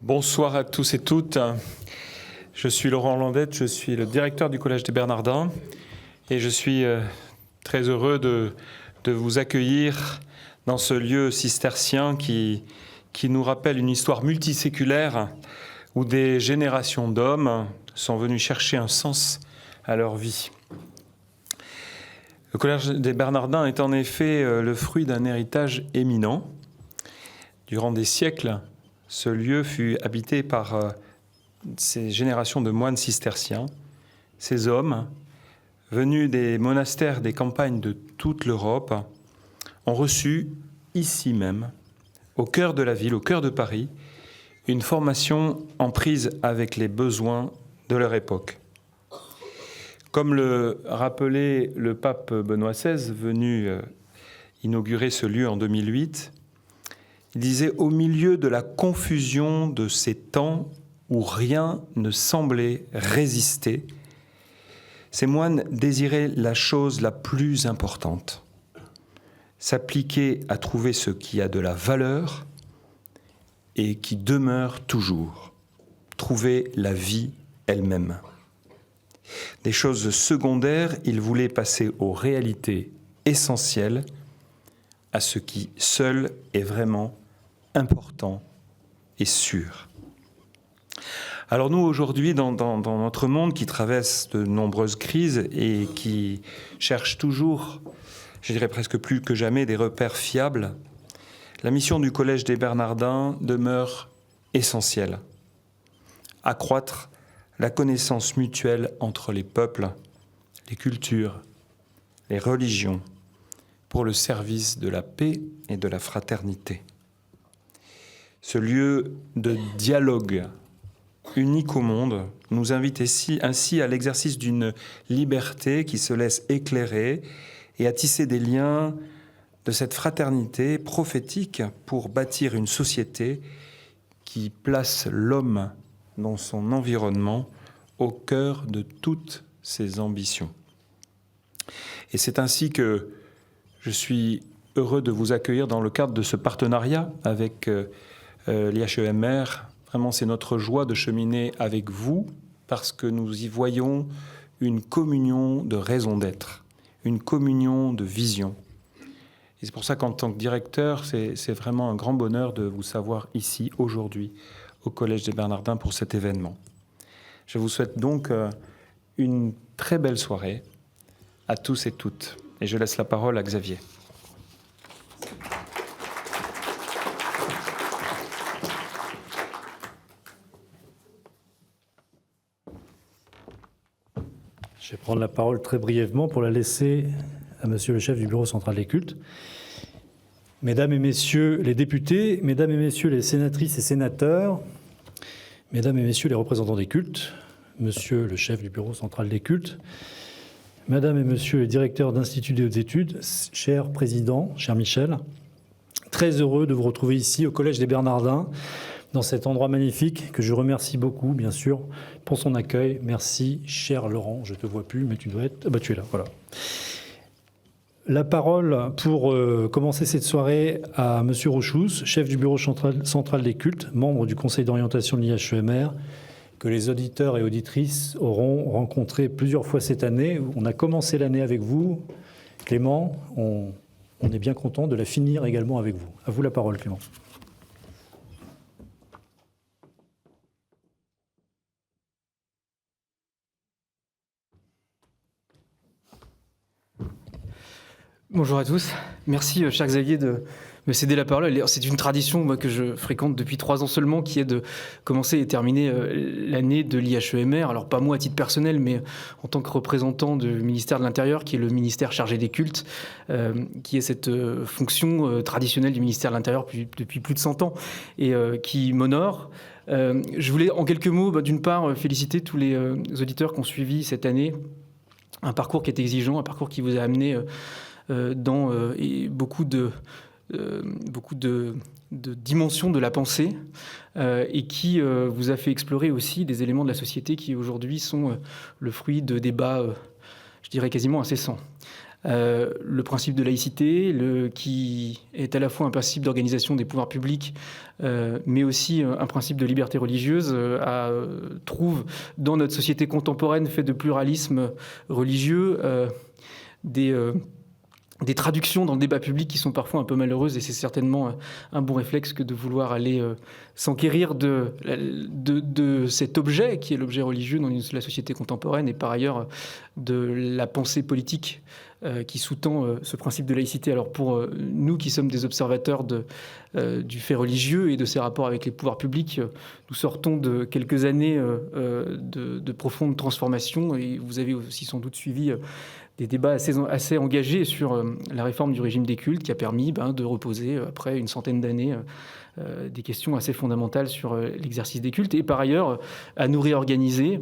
Bonsoir à tous et toutes. Je suis Laurent Landette, je suis le directeur du Collège des Bernardins et je suis très heureux de vous accueillir dans ce lieu cistercien qui nous rappelle une histoire multiséculaire où des générations d'hommes sont venus chercher un sens à leur vie. Le Collège des Bernardins est en effet le fruit d'un héritage éminent. Durant des siècles, ce lieu fut habité par ces générations de moines cisterciens. Ces hommes, venus des monastères des campagnes de toute l'Europe, ont reçu ici même, au cœur de la ville, au cœur de Paris, une formation en prise avec les besoins de leur époque. Comme le rappelait le pape Benoît XVI, venu inaugurer ce lieu en 2008, il disait « Au milieu de la confusion de ces temps où rien ne semblait résister, ces moines désiraient la chose la plus importante, s'appliquer à trouver ce qui a de la valeur et qui demeure toujours, trouver la vie elle-même. Des choses secondaires, ils voulaient passer aux réalités essentielles, à ce qui seul est vraiment important et sûr. » Alors nous, aujourd'hui, dans notre monde qui traverse de nombreuses crises et qui cherche toujours, je dirais presque plus que jamais, des repères fiables, la mission du Collège des Bernardins demeure essentielle. Accroître la connaissance mutuelle entre les peuples, les cultures, les religions, pour le service de la paix et de la fraternité. Ce lieu de dialogue unique au monde nous invite ainsi à l'exercice d'une liberté qui se laisse éclairer et à tisser des liens de cette fraternité prophétique pour bâtir une société qui place l'homme dans son environnement au cœur de toutes ses ambitions. Et c'est ainsi que je suis heureux de vous accueillir dans le cadre de ce partenariat avec l'IHEMR. Vraiment, c'est notre joie de cheminer avec vous parce que nous y voyons une communion de raison d'être, une communion de vision. Et c'est pour ça qu'en tant que directeur, c'est vraiment un grand bonheur de vous savoir ici, aujourd'hui, au Collège des Bernardins pour cet événement. Je vous souhaite donc une très belle soirée à tous et toutes. Et je laisse la parole à Xavier. Je vais prendre la parole très brièvement pour la laisser à Monsieur le chef du Bureau central des cultes. Mesdames et Messieurs les députés, Mesdames et Messieurs les sénatrices et sénateurs, Mesdames et Messieurs les représentants des cultes, Monsieur le chef du Bureau central des cultes, Madame et Monsieur les directeurs d'instituts des hautes études, cher Président, cher Michel, très heureux de vous retrouver ici au Collège des Bernardins, dans cet endroit magnifique que je remercie beaucoup, bien sûr, pour son accueil. Merci, cher Laurent, je ne te vois plus, mais tu dois être... Ah bah tu es là, voilà. La parole pour commencer cette soirée à Monsieur Rochous, chef du Bureau central des cultes, membre du Conseil d'orientation de l'IHEMR, que les auditeurs et auditrices auront rencontré plusieurs fois cette année. On a commencé l'année avec vous, Clément. On est bien content de la finir également avec vous. À vous la parole, Clément. Bonjour à tous. Merci, cher Xavier, de me céder la parole. C'est une tradition moi, que je fréquente depuis 3 ans seulement, qui est de commencer et terminer l'année de l'IHEMR. Alors pas moi à titre personnel, mais en tant que représentant du ministère de l'Intérieur, qui est le ministère chargé des cultes, qui est cette fonction traditionnelle du ministère de l'Intérieur depuis plus de 100 ans et qui m'honore. Je voulais en quelques mots, d'une part, féliciter tous les auditeurs qui ont suivi cette année un parcours qui est exigeant, un parcours qui vous a amené dans beaucoup de dimensions de la pensée et qui vous a fait explorer aussi des éléments de la société qui aujourd'hui sont le fruit de débats, je dirais quasiment incessants. le principe de laïcité, qui est à la fois un principe d'organisation des pouvoirs publics, mais aussi un principe de liberté religieuse, trouve dans notre société contemporaine faite de pluralisme religieux des traductions dans le débat public qui sont parfois un peu malheureuses, et c'est certainement un bon réflexe que de vouloir aller s'enquérir de cet objet qui est l'objet religieux dans la société contemporaine, et par ailleurs de la pensée politique qui sous-tend ce principe de laïcité. Alors pour nous qui sommes des observateurs du fait religieux et de ses rapports avec les pouvoirs publics, nous sortons de quelques années de profonde transformation, et vous avez aussi sans doute suivi des débats assez engagés sur la réforme du régime des cultes qui a permis de reposer, après une centaine d'années, des questions assez fondamentales sur l'exercice des cultes, et par ailleurs à nous réorganiser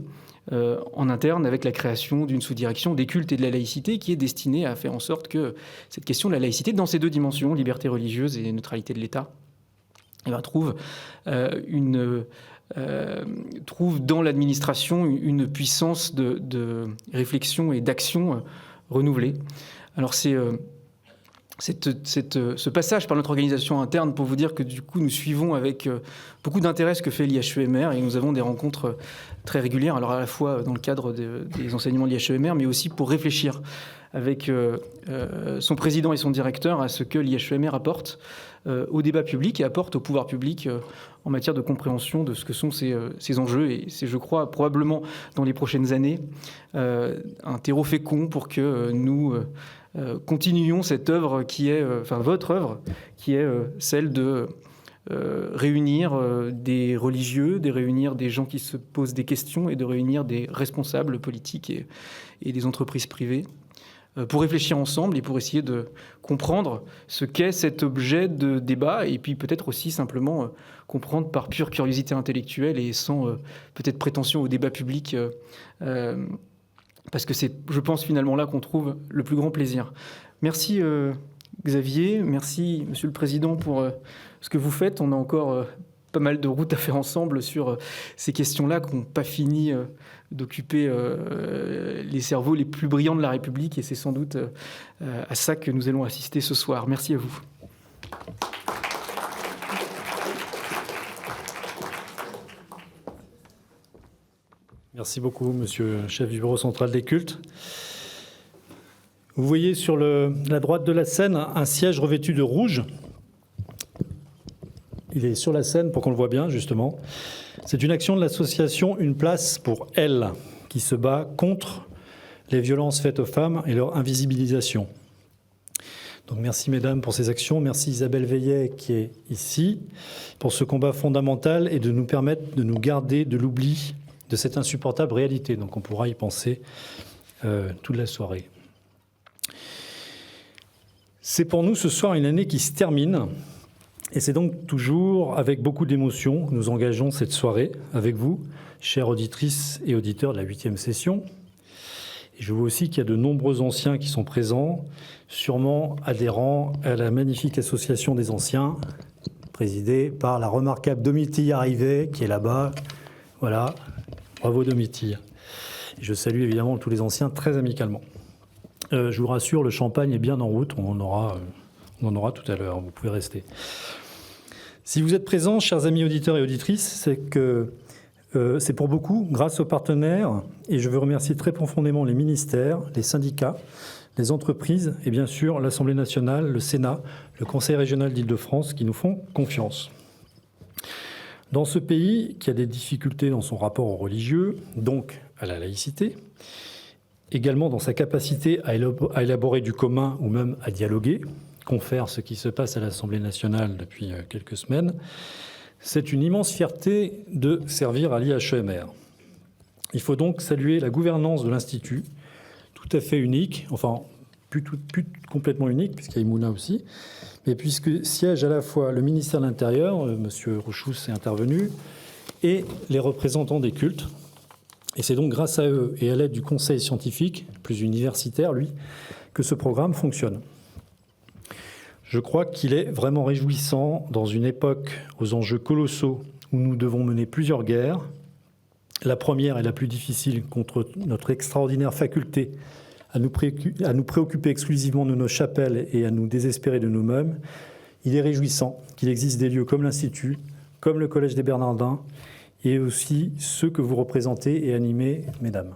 en interne avec la création d'une sous-direction des cultes et de la laïcité qui est destinée à faire en sorte que cette question de la laïcité, dans ces deux dimensions, liberté religieuse et neutralité de l'État, trouve dans l'administration une puissance de réflexion et d'action renouvelée. Alors c'est ce passage par notre organisation interne pour vous dire que du coup nous suivons avec beaucoup d'intérêt ce que fait l'IHEMR, et nous avons des rencontres très régulières, alors à la fois dans le cadre des enseignements de l'IHEMR, mais aussi pour réfléchir avec son président et son directeur à ce que l'IHEMR apporte au débat public et apporte au pouvoir public en matière de compréhension de ce que sont ces enjeux. Et c'est, je crois, probablement dans les prochaines années, un terreau fécond pour que nous continuions cette œuvre qui est, votre œuvre, qui est celle de réunir des religieux, de réunir des gens qui se posent des questions et de réunir des responsables politiques et des entreprises privées pour réfléchir ensemble et pour essayer de comprendre ce qu'est cet objet de débat, et puis peut-être aussi simplement comprendre par pure curiosité intellectuelle et sans peut-être prétention au débat public, parce que c'est, je pense, finalement là qu'on trouve le plus grand plaisir. Merci Xavier, merci Monsieur le Président pour ce que vous faites. On a encore pas mal de routes à faire ensemble sur ces questions-là qui n'ont pas fini d'occuper les cerveaux les plus brillants de la République, et c'est sans doute à ça que nous allons assister ce soir. Merci à vous. Merci beaucoup, Monsieur le chef du bureau central des cultes. Vous voyez sur la droite de la scène un siège revêtu de rouge. Il est sur la scène pour qu'on le voit bien, justement. C'est une action de l'association Une place pour elles, qui se bat contre les violences faites aux femmes et leur invisibilisation. Donc merci mesdames pour ces actions. Merci Isabelle Veillet qui est ici pour ce combat fondamental et de nous permettre de nous garder de l'oubli de cette insupportable réalité. Donc on pourra y penser toute la soirée. C'est pour nous ce soir une année qui se termine. Et c'est donc toujours avec beaucoup d'émotion que nous engageons cette soirée avec vous, chères auditrices et auditeurs de la 8e session. Et je vois aussi qu'il y a de nombreux anciens qui sont présents, sûrement adhérents à la magnifique association des anciens, présidée par la remarquable Domitille Arrivé, qui est là-bas. Voilà, bravo Domitille. Et je salue évidemment tous les anciens très amicalement. Je vous rassure, le champagne est bien en route, on en aura tout à l'heure, vous pouvez rester. Si vous êtes présents, chers amis auditeurs et auditrices, c'est que c'est pour beaucoup grâce aux partenaires, et je veux remercier très profondément les ministères, les syndicats, les entreprises et bien sûr l'Assemblée nationale, le Sénat, le Conseil régional d'Île-de-France qui nous font confiance. Dans ce pays qui a des difficultés dans son rapport aux religieux, donc à la laïcité, également dans sa capacité à élaborer du commun ou même à dialoguer, confère ce qui se passe à l'Assemblée nationale depuis quelques semaines, c'est une immense fierté de servir à l'IHEMR. Il faut donc saluer la gouvernance de l'Institut, tout à fait unique, enfin plus complètement unique, puisqu'il y a Imouna aussi, mais puisque siège à la fois le ministère de l'Intérieur, M. Rouchous est intervenu, et les représentants des cultes. Et c'est donc grâce à eux et à l'aide du conseil scientifique, plus universitaire lui, que ce programme fonctionne. Je crois qu'il est vraiment réjouissant dans une époque aux enjeux colossaux où nous devons mener plusieurs guerres. La première est la plus difficile contre notre extraordinaire faculté à nous préoccuper exclusivement de nos chapelles et à nous désespérer de nous-mêmes, il est réjouissant qu'il existe des lieux comme l'Institut, comme le Collège des Bernardins, et aussi ceux que vous représentez et animez, mesdames.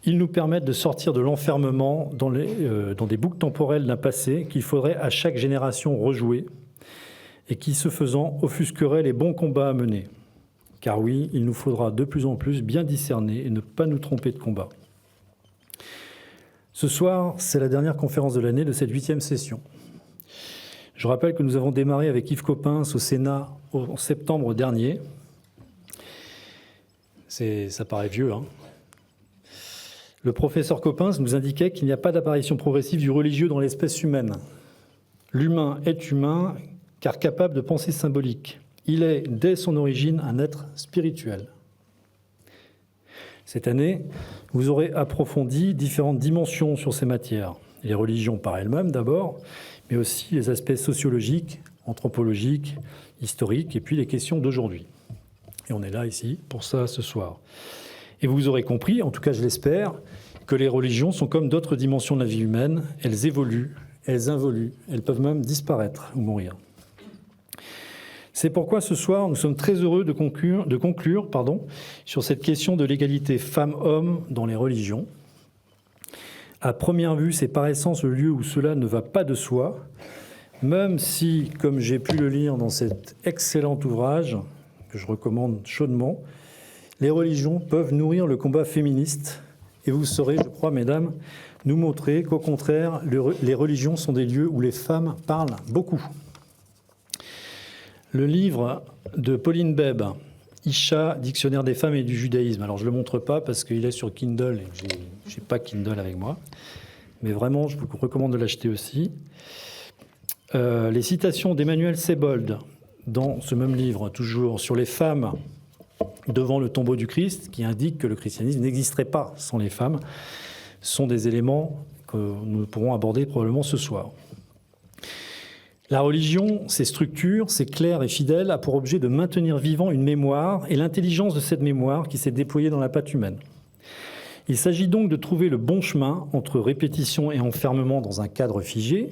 Ils nous permettent de sortir de l'enfermement dans des boucles temporelles d'un passé qu'il faudrait à chaque génération rejouer et qui, ce faisant, offusquerait les bons combats à mener. Car oui, il nous faudra de plus en plus bien discerner et ne pas nous tromper de combat. Ce soir, c'est la dernière conférence de l'année de cette 8e session. Je rappelle que nous avons démarré avec Yves Coppens au Sénat en septembre dernier. Ça paraît vieux, hein. Le professeur Coppens nous indiquait qu'il n'y a pas d'apparition progressive du religieux dans l'espèce humaine. L'humain est humain car capable de pensée symbolique. Il est, dès son origine, un être spirituel. Cette année, vous aurez approfondi différentes dimensions sur ces matières. Les religions par elles-mêmes d'abord, mais aussi les aspects sociologiques, anthropologiques, historiques, et puis les questions d'aujourd'hui. Et on est là ici pour ça ce soir. Et vous aurez compris, en tout cas je l'espère, que les religions sont comme d'autres dimensions de la vie humaine. Elles évoluent, elles involuent, elles peuvent même disparaître ou mourir. C'est pourquoi ce soir, nous sommes très heureux de conclure sur cette question de l'égalité femmes-hommes dans les religions. À première vue, c'est par essence le lieu où cela ne va pas de soi, même si, comme j'ai pu le lire dans cet excellent ouvrage, que je recommande chaudement, les religions peuvent nourrir le combat féministe, et vous saurez, je crois, mesdames, nous montrer qu'au contraire, les religions sont des lieux où les femmes parlent beaucoup. Le livre de Pauline Beb, Isha, Dictionnaire des femmes et du judaïsme. Alors je ne le montre pas parce qu'il est sur Kindle et je n'ai pas Kindle avec moi. Mais vraiment, je vous recommande de l'acheter aussi. Les citations d'Emmanuel Sebold dans ce même livre, toujours sur les femmes devant le tombeau du Christ, qui indiquent que le christianisme n'existerait pas sans les femmes, sont des éléments que nous pourrons aborder probablement ce soir. La religion, ses structures, c'est clair et fidèle, a pour objet de maintenir vivant une mémoire et l'intelligence de cette mémoire qui s'est déployée dans la pâte humaine. Il s'agit donc de trouver le bon chemin entre répétition et enfermement dans un cadre figé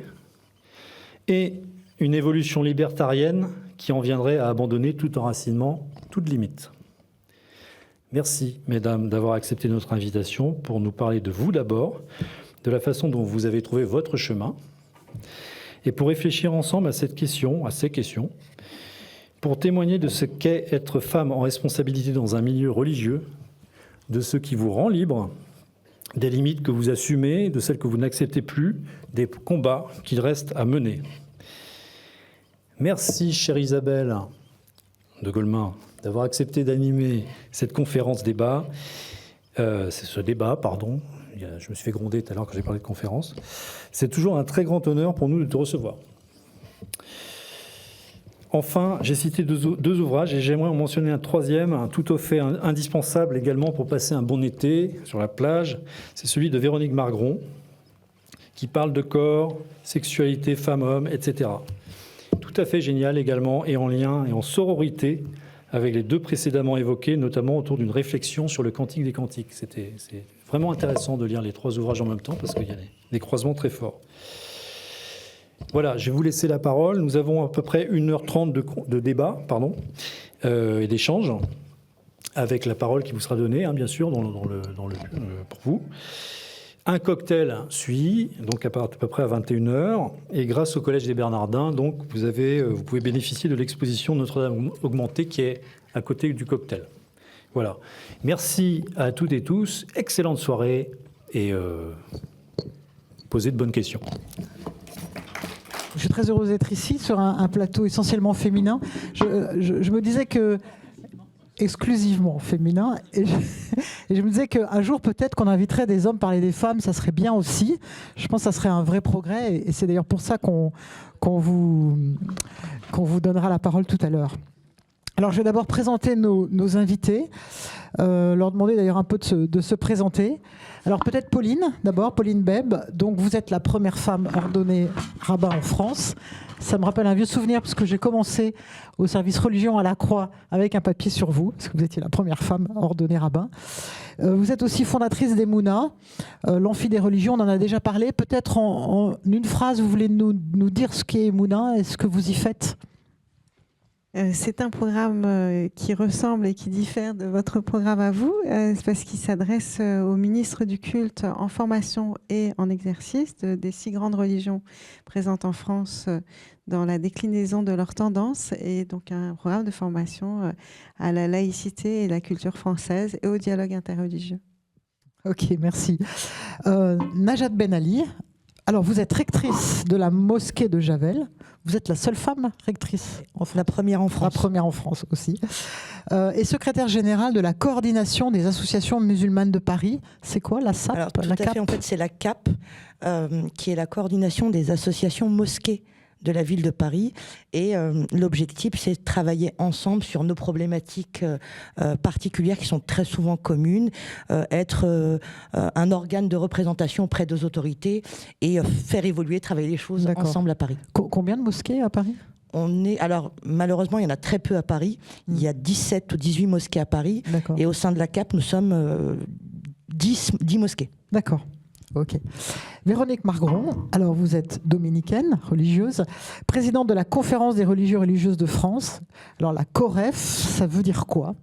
et une évolution libertarienne qui en viendrait à abandonner tout enracinement, toute limite. Merci, mesdames, d'avoir accepté notre invitation pour nous parler de vous d'abord, de la façon dont vous avez trouvé votre chemin, et pour réfléchir ensemble à ces questions, pour témoigner de ce qu'est être femme en responsabilité dans un milieu religieux, de ce qui vous rend libre, des limites que vous assumez, de celles que vous n'acceptez plus, des combats qu'il reste à mener. Merci, chère Isabelle de Golemin, d'avoir accepté d'animer cette conférence débat. Je me suis fait gronder tout à l'heure quand j'ai parlé de conférence. C'est toujours un très grand honneur pour nous de te recevoir. Enfin, j'ai cité deux ouvrages et j'aimerais en mentionner un troisième, tout au fait indispensable également pour passer un bon été sur la plage. C'est celui de Véronique Margron, qui parle de corps, sexualité, femmes-hommes, etc. Tout à fait génial également et en lien et en sororité avec les deux précédemment évoqués, notamment autour d'une réflexion sur le cantique des cantiques. C'est vraiment intéressant de lire les trois ouvrages en même temps parce qu'il y a des croisements très forts. Voilà, je vais vous laisser la parole. Nous avons à peu près 1h30 de débat et d'échange, avec la parole qui vous sera donnée, bien sûr, pour vous. Un cocktail suit, donc à peu près à 21h, et grâce au Collège des Bernardins, donc, vous pouvez bénéficier de l'exposition Notre-Dame augmentée qui est à côté du cocktail. Voilà. Merci à toutes et tous, excellente soirée, et posez de bonnes questions. Je suis très heureuse d'être ici, sur un plateau essentiellement féminin. Je me disais que exclusivement féminin. Et je me disais qu'un jour, peut-être qu'on inviterait des hommes parler des femmes, ça serait bien aussi. Je pense que ça serait un vrai progrès. Et c'est d'ailleurs pour ça qu'on vous donnera la parole tout à l'heure. Alors, je vais d'abord présenter nos invités, leur demander d'ailleurs un peu de se présenter. Alors, peut-être Pauline, d'abord, Pauline Beb. Donc, vous êtes la première femme ordonnée rabbin en France. Ça me rappelle un vieux souvenir, parce que j'ai commencé au service religion à la Croix avec un papier sur vous, parce que vous étiez la première femme ordonnée rabbin. Vous êtes aussi fondatrice d'Emouna, l'Amphi des religions, on en a déjà parlé. Peut-être en une phrase, vous voulez nous dire ce qu'est Emouna et ce que vous y faites ? C'est un programme qui ressemble et qui diffère de votre programme à vous, parce qu'il s'adresse aux ministres du culte en formation et en exercice des 6 grandes religions présentes en France dans la déclinaison de leurs tendances, et donc un programme de formation à la laïcité et la culture française et au dialogue interreligieux. Ok, merci. Najat Ben Ali, alors vous êtes rectrice de la mosquée de Javel. Vous êtes la seule femme rectrice. La première en France. La première en France aussi. Et secrétaire générale de la coordination des associations musulmanes de Paris. C'est quoi la SAP? Alors, tout à fait, en fait, c'est la CAP, qui est la coordination des associations mosquées de la ville de Paris. Et l'objectif, c'est de travailler ensemble sur nos problématiques particulières qui sont très souvent communes, être un organe de représentation auprès des autorités et faire évoluer, travailler les choses ensemble à Paris. Combien de mosquées à Paris ? Alors, malheureusement, il y en a très peu à Paris. Il y a 17 ou 18 mosquées à Paris. Et au sein de la CAP, nous sommes 10 mosquées. D'accord. Ok. Véronique Margron, alors vous êtes dominicaine, religieuse, présidente de la Conférence des religieux et religieuses de France. Alors la COREF, ça veut dire quoi ?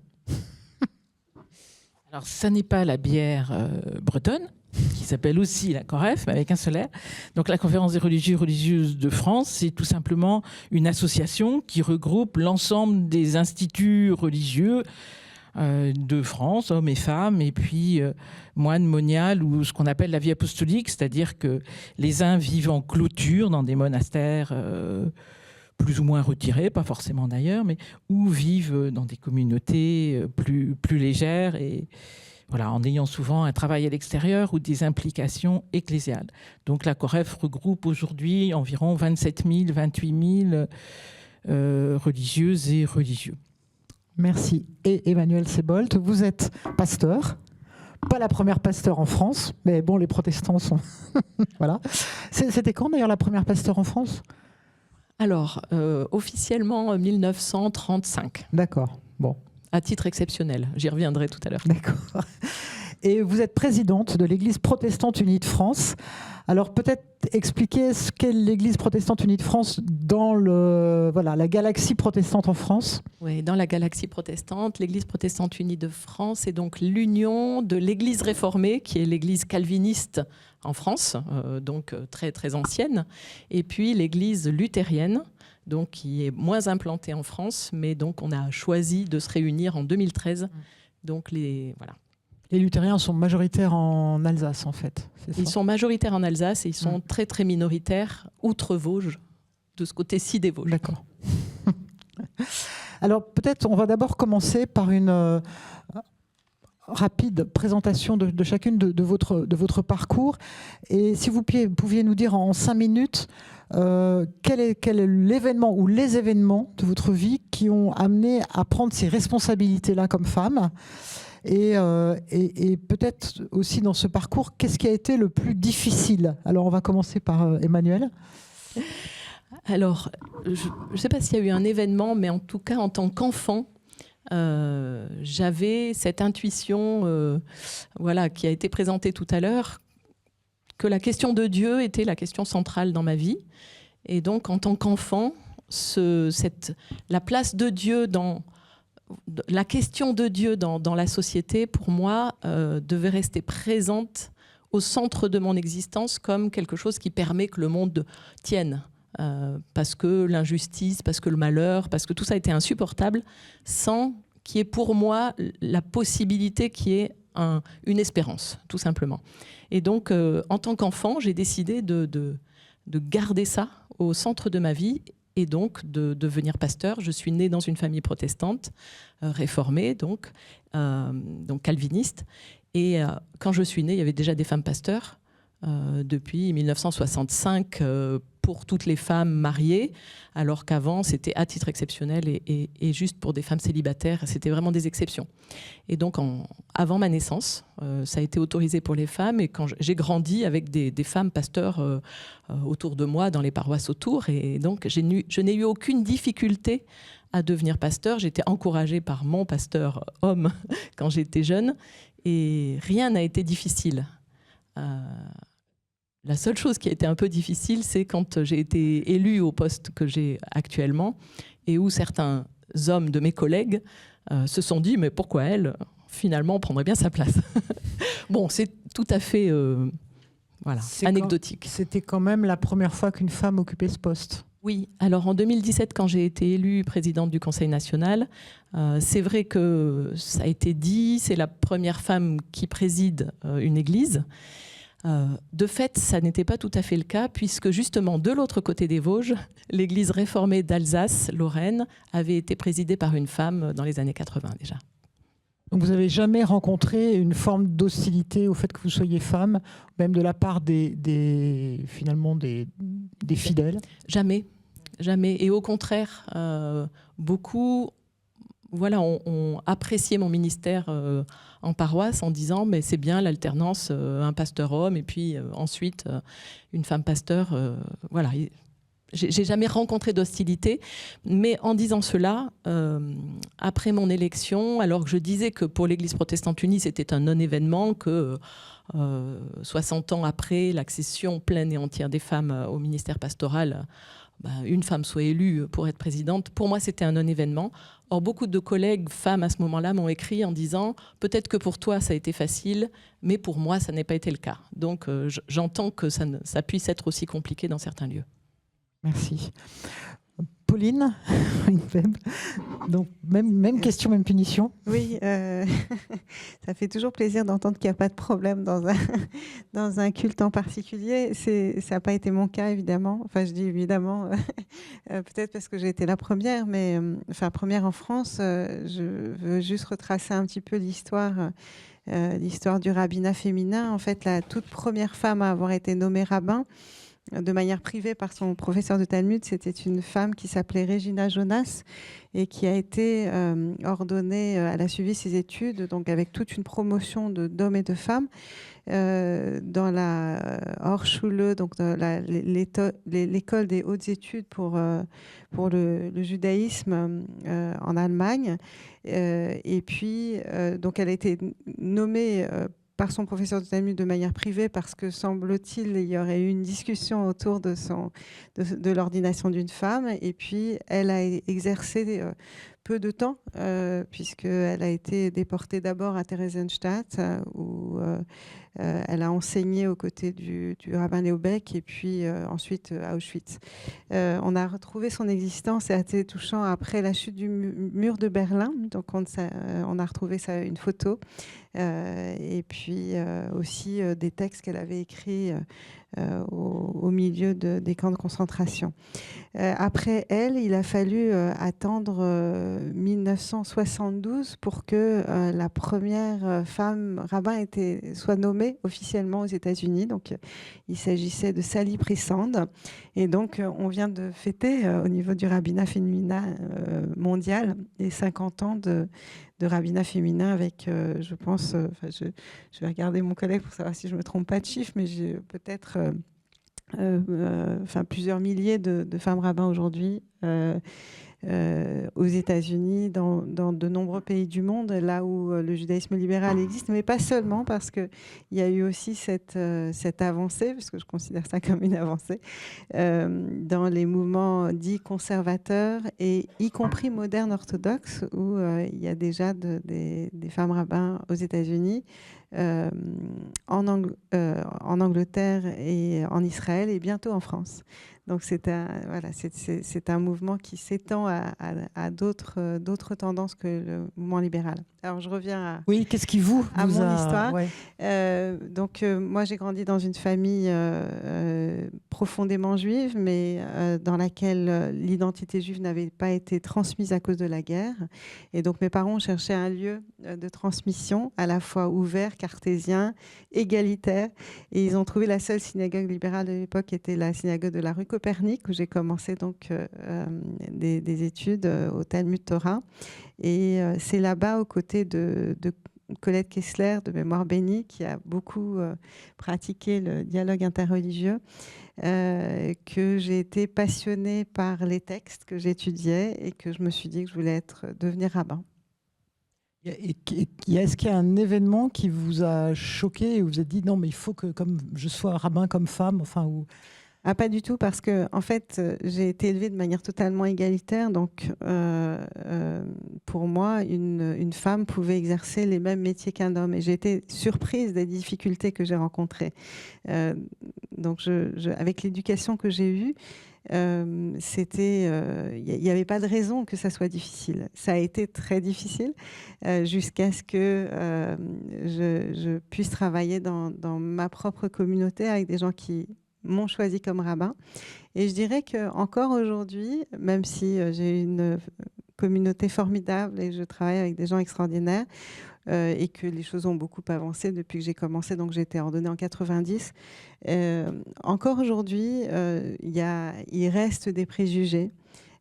Alors ça n'est pas la bière bretonne, qui s'appelle aussi la COREF, mais avec un seul R. Donc la Conférence des religieux et religieuses de France, c'est tout simplement une association qui regroupe l'ensemble des instituts religieux de France, hommes et femmes, et puis moines, moniales, ou ce qu'on appelle la vie apostolique, c'est-à-dire que les uns vivent en clôture dans des monastères plus ou moins retirés, pas forcément d'ailleurs, mais ou vivent dans des communautés plus légères, et voilà, en ayant souvent un travail à l'extérieur ou des implications ecclésiales. Donc la COREF regroupe aujourd'hui environ 27 000, 28 000 religieuses et religieux. Merci. Et Emmanuel Sebolt, vous êtes pasteur, pas la première pasteur en France, mais bon, les protestants sont... voilà. C'était quand d'ailleurs la première pasteur en France ? Alors, officiellement 1935. D'accord, bon. À titre exceptionnel, j'y reviendrai tout à l'heure. D'accord. Et vous êtes présidente de l'Église protestante unie de France. Alors peut-être expliquer ce qu'est l'Église protestante unie de France dans la galaxie protestante en France. Oui, dans la galaxie protestante, l'Église protestante unie de France est donc l'union de l'Église réformée, qui est l'Église calviniste en France, donc très très ancienne, et puis l'Église luthérienne, donc qui est moins implantée en France, mais donc on a choisi de se réunir en 2013. Donc voilà. Les luthériens sont majoritaires en Alsace, en fait. Ils sont majoritaires en Alsace et ils sont très, très minoritaires outre-Vosges, de ce côté-ci des Vosges. D'accord. Alors, peut-être, on va d'abord commencer par une rapide présentation de chacune de votre parcours. Et si vous pouviez nous dire en 5 minutes quel est l'événement ou les événements de votre vie qui ont amené à prendre ces responsabilités-là comme femme. Et peut-être aussi dans ce parcours, qu'est-ce qui a été le plus difficile ? Alors, on va commencer par Emmanuel. Alors, je ne sais pas s'il y a eu un événement, mais en tout cas, en tant qu'enfant, j'avais cette intuition qui a été présentée tout à l'heure, que la question de Dieu était la question centrale dans ma vie. Et donc, en tant qu'enfant, la place de Dieu la question de Dieu dans la société, pour moi, devait rester présente au centre de mon existence comme quelque chose qui permet que le monde tienne. Parce que l'injustice, parce que le malheur, parce que tout ça était insupportable, sans qu'il y ait pour moi la possibilité qu'il y ait une espérance, tout simplement. Et donc, en tant qu'enfant, j'ai décidé de garder ça au centre de ma vie, et donc de devenir pasteur. Je suis née dans une famille protestante, réformée, donc calviniste. Et quand je suis née, il y avait déjà des femmes pasteurs. depuis 1965 pour toutes les femmes mariées, alors qu'avant c'était à titre exceptionnel et juste pour des femmes célibataires, c'était vraiment des exceptions. Et donc avant ma naissance, ça a été autorisé pour les femmes, et quand j'ai grandi avec des femmes pasteurs autour de moi, dans les paroisses autour, et donc je n'ai eu aucune difficulté à devenir pasteur. J'étais encouragée par mon pasteur homme quand j'étais jeune, et rien n'a été difficile. La seule chose qui a été un peu difficile, c'est quand j'ai été élue au poste que j'ai actuellement, et où certains hommes de mes collègues se sont dit « mais pourquoi elle ? Finalement, on prendrait bien sa place ». Bon, c'est tout à fait anecdotique. C'était quand même la première fois qu'une femme occupait ce poste. Oui, alors en 2017, quand j'ai été élue présidente du Conseil national, c'est vrai que ça a été dit, c'est la première femme qui préside une église. De fait, ça n'était pas tout à fait le cas, puisque justement, de l'autre côté des Vosges, l'église réformée d'Alsace-Lorraine avait été présidée par une femme dans les années 80 déjà. Donc vous n'avez jamais rencontré une forme d'hostilité au fait que vous soyez femme, même de la part des fidèles? Jamais, jamais. Et au contraire, beaucoup ont apprécié mon ministère en paroisse en disant mais c'est bien l'alternance, un pasteur homme et puis ensuite une femme pasteur. Voilà. J'ai jamais rencontré d'hostilité, mais en disant cela, après mon élection, alors que je disais que pour l'Église protestante unie, c'était un non-événement, que 60 ans après l'accession pleine et entière des femmes au ministère pastoral, une femme soit élue pour être présidente, pour moi c'était un non-événement. Or, beaucoup de collègues femmes à ce moment-là m'ont écrit en disant « peut-être que pour toi ça a été facile, mais pour moi ça n'a pas été le cas ». Donc j'entends que ça puisse être aussi compliqué dans certains lieux. Merci. Pauline, donc même question, même punition. Oui, ça fait toujours plaisir d'entendre qu'il n'y a pas de problème dans un culte en particulier. Ça n'a pas été mon cas, évidemment. Enfin, je dis évidemment, peut-être parce que j'ai été la première, mais première en France. Je veux juste retracer un petit peu l'histoire du rabbinat féminin. En fait, la toute première femme à avoir été nommée rabbin, de manière privée par son professeur de Talmud, c'était une femme qui s'appelait Regina Jonas et qui a été ordonnée, elle a suivi ses études, donc avec toute une promotion d'hommes et de femmes dans la Hochschule, donc l'école des hautes études pour le judaïsme en Allemagne. Et puis, donc elle a été nommée par son professeur de Talmud de manière privée parce que, semble-t-il, il y aurait eu une discussion autour de l'ordination d'une femme. Et puis, elle a exercé peu de temps, puisqu'elle a été déportée d'abord à Theresienstadt, où elle a enseigné aux côtés du rabbin Léo Beck, et puis ensuite à Auschwitz. On a retrouvé son existence, c'est assez touchant, après la chute du mur de Berlin. Donc on a retrouvé une photo, et puis aussi des textes qu'elle avait écrits au milieu des camps de concentration. Après elle, il a fallu attendre 1972 pour que la première femme rabbin soit nommée officiellement aux États-Unis. Donc, il s'agissait de Sally Priesand. Et donc, on vient de fêter au niveau du rabbinat féminin mondial les 50 ans de rabbinat féminin avec, je pense, je vais regarder mon collègue pour savoir si je ne me trompe pas de chiffre, mais j'ai peut-être plusieurs milliers de femmes rabbins aujourd'hui aux États-Unis, dans de nombreux pays du monde, là où le judaïsme libéral existe, mais pas seulement, parce qu'il y a eu aussi cette avancée, parce que je considère ça comme une avancée, dans les mouvements dits conservateurs, et y compris modernes orthodoxes, où il y a déjà des femmes rabbins aux États-Unis, en Angleterre et en Israël, et bientôt en France. Donc c'est un mouvement qui s'étend à d'autres tendances que le mouvement libéral. Alors je reviens à, Oui, qu'est-ce qui à vous mon a... histoire. Ouais. Moi j'ai grandi dans une famille profondément juive, mais dans laquelle l'identité juive n'avait pas été transmise à cause de la guerre. Et donc mes parents cherchaient un lieu de transmission à la fois ouvert, cartésien, égalitaire. Et ils ont trouvé la seule synagogue libérale de l'époque, qui était la synagogue de la rue Copernic, où j'ai commencé donc des études au Talmud Torah. Et c'est là-bas, aux côtés de Colette Kessler, de Mémoire bénie, qui a beaucoup pratiqué le dialogue interreligieux, que j'ai été passionnée par les textes que j'étudiais et que je me suis dit que je voulais devenir rabbin. Est-ce qu'il y a un événement qui vous a choqué et vous vous êtes dit non, mais il faut que comme je sois rabbin comme femme, enfin ou... Ah, pas du tout, parce que en fait, j'ai été élevée de manière totalement égalitaire. Donc, pour moi, une femme pouvait exercer les mêmes métiers qu'un homme. Et j'ai été surprise des difficultés que j'ai rencontrées. Donc, avec l'éducation que j'ai eue, il n'y avait pas de raison que ça soit difficile. Ça a été très difficile jusqu'à ce que je puisse travailler dans ma propre communauté avec des gens qui m'ont choisi comme rabbin. Et je dirais qu'encore aujourd'hui, même si j'ai une communauté formidable et je travaille avec des gens extraordinaires et que les choses ont beaucoup avancé depuis que j'ai commencé, donc j'ai été ordonnée en 90, encore aujourd'hui, il reste des préjugés.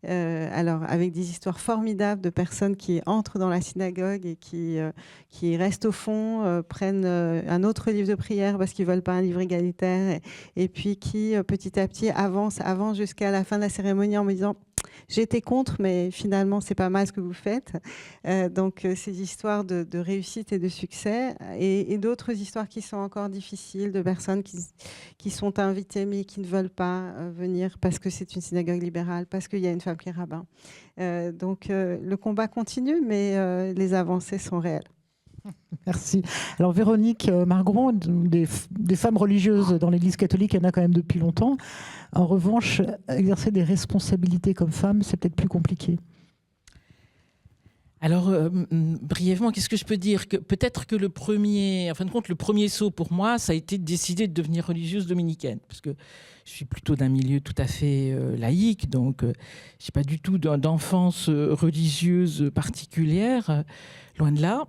Alors, avec des histoires formidables de personnes qui entrent dans la synagogue et qui restent au fond, prennent un autre livre de prière parce qu'ils ne veulent pas un livre égalitaire, et puis qui, petit à petit, avancent jusqu'à la fin de la cérémonie en me disant « j'étais contre, mais finalement, c'est pas mal ce que vous faites ». Donc, ces histoires de réussite et de succès, et d'autres histoires qui sont encore difficiles, de personnes qui sont invitées mais qui ne veulent pas venir parce que c'est une synagogue libérale, parce qu'il y a une femme qui est rabbin. Donc, le combat continue, mais les avancées sont réelles. Merci. Alors Véronique Margron, des femmes religieuses dans l'Église catholique, il y en a quand même depuis longtemps. En revanche, exercer des responsabilités comme femme, c'est peut-être plus compliqué. Alors, brièvement, qu'est-ce que je peux dire? Peut-être que le premier saut pour moi, ça a été de décider de devenir religieuse dominicaine. Parce que je suis plutôt d'un milieu tout à fait laïque, donc je n'ai pas du tout d'enfance religieuse particulière, loin de là.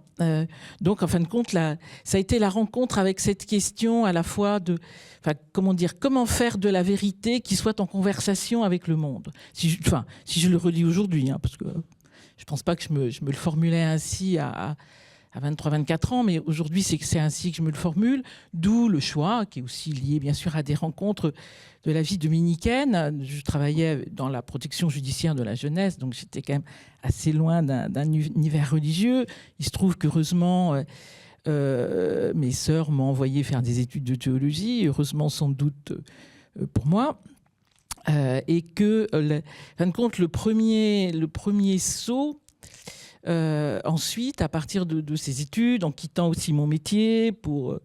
Donc, en fin de compte, ça a été la rencontre avec cette question à la fois de, comment faire de la vérité qui soit en conversation avec le monde. Si je le relis aujourd'hui, parce que je ne pense pas que je me le formulais ainsi à 23-24 ans, mais aujourd'hui, c'est ainsi que je me le formule, d'où le choix, qui est aussi lié, bien sûr, à des rencontres de la vie dominicaine. Je travaillais dans la protection judiciaire de la jeunesse, donc j'étais quand même assez loin d'un univers religieux. Il se trouve qu'heureusement, mes sœurs m'ont envoyé faire des études de théologie, heureusement sans doute pour moi. Et que, en fin de compte, le premier saut, ensuite, à partir de ces études, en quittant aussi mon métier pour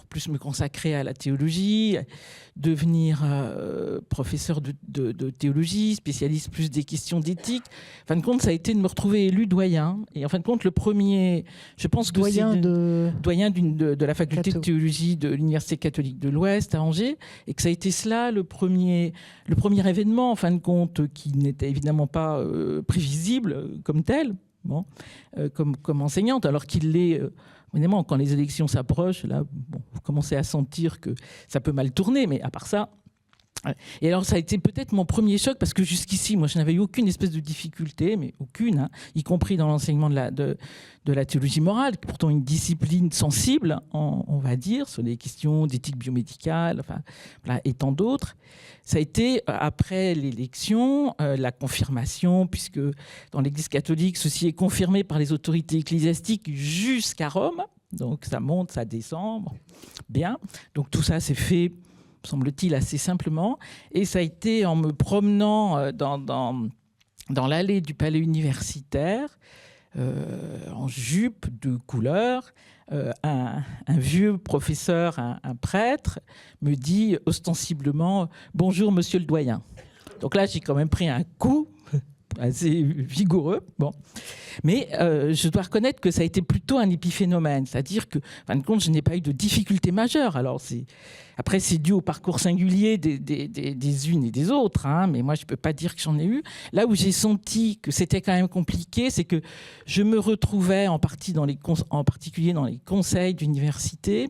plus me consacrer à la théologie, devenir professeur de théologie, spécialiste plus des questions d'éthique. En fin de compte, ça a été de me retrouver élu doyen. Et en fin de compte, le premier, je pense que doyen de la faculté de théologie de l'Université catholique de l'Ouest à Angers, et que ça a été cela le premier événement, en fin de compte, qui n'était évidemment pas prévisible comme tel. Bon, comme enseignante, alors qu'il l'est, évidemment, quand les élections s'approchent, là, vous commencez à sentir que ça peut mal tourner, mais à part ça. Et alors, ça a été peut-être mon premier choc, parce que jusqu'ici, moi, je n'avais eu aucune espèce de difficulté, mais aucune, y compris dans l'enseignement de la théologie morale, qui est pourtant une discipline sensible, on va dire, sur les questions d'éthique biomédicale, et tant d'autres. Ça a été, après l'élection, la confirmation, puisque dans l'Église catholique, ceci est confirmé par les autorités ecclésiastiques jusqu'à Rome. Donc, ça monte, ça descend. Bien. Donc, tout ça s'est fait, semble-t-il, assez simplement. Et ça a été en me promenant dans l'allée du palais universitaire, en jupe de couleur. Un vieux professeur, un prêtre, me dit ostensiblement « Bonjour, monsieur le doyen ». Donc là, j'ai quand même pris un coup assez vigoureux. Bon. Mais je dois reconnaître que ça a été plutôt un épiphénomène, c'est-à-dire que, en fin de compte, je n'ai pas eu de difficultés majeures. Alors, après, c'est dû au parcours singulier des unes et des autres, hein, mais moi, je ne peux pas dire que j'en ai eu. Là où j'ai senti que c'était quand même compliqué, c'est que je me retrouvais en particulier dans les conseils d'université,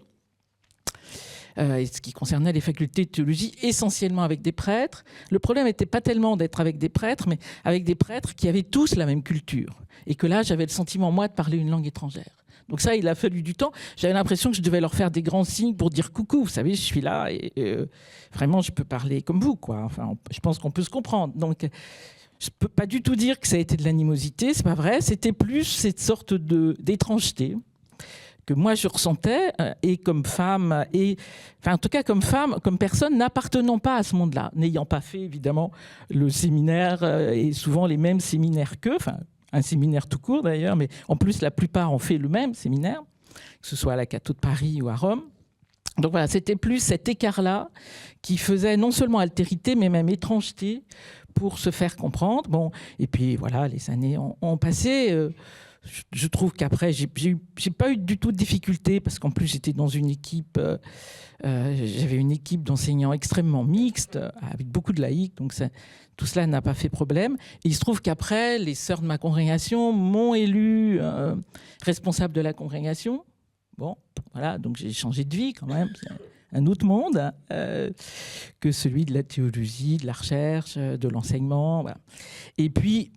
ce qui concernait les facultés de théologie, essentiellement avec des prêtres. Le problème n'était pas tellement d'être avec des prêtres, mais avec des prêtres qui avaient tous la même culture. Et que là, j'avais le sentiment, moi, de parler une langue étrangère. Donc ça, il a fallu du temps. J'avais l'impression que je devais leur faire des grands signes pour dire coucou, vous savez, je suis là et vraiment, je peux parler comme vous, quoi. Enfin, je pense qu'on peut se comprendre. Donc, je ne peux pas du tout dire que ça a été de l'animosité, c'est pas vrai. C'était plus cette sorte d'étrangeté que moi je ressentais, et comme femme, en tout cas comme femme, comme personne n'appartenant pas à ce monde-là, n'ayant pas fait évidemment le séminaire, et souvent les mêmes séminaires qu'eux, enfin un séminaire tout court d'ailleurs, mais en plus la plupart ont fait le même séminaire, que ce soit à la Cato de Paris ou à Rome. Donc voilà, c'était plus cet écart-là qui faisait non seulement altérité, mais même étrangeté pour se faire comprendre. Bon, et puis voilà, les années ont passé. Je trouve qu'après, j'ai pas eu du tout de difficulté parce qu'en plus, j'étais dans une équipe, j'avais une équipe d'enseignants extrêmement mixte, avec beaucoup de laïcs, donc tout cela n'a pas fait problème. Et il se trouve qu'après, les sœurs de ma congrégation m'ont élu responsable de la congrégation. Bon, voilà, donc j'ai changé de vie quand même. C'est un autre monde que celui de la théologie, de la recherche, de l'enseignement. Voilà. Et puis,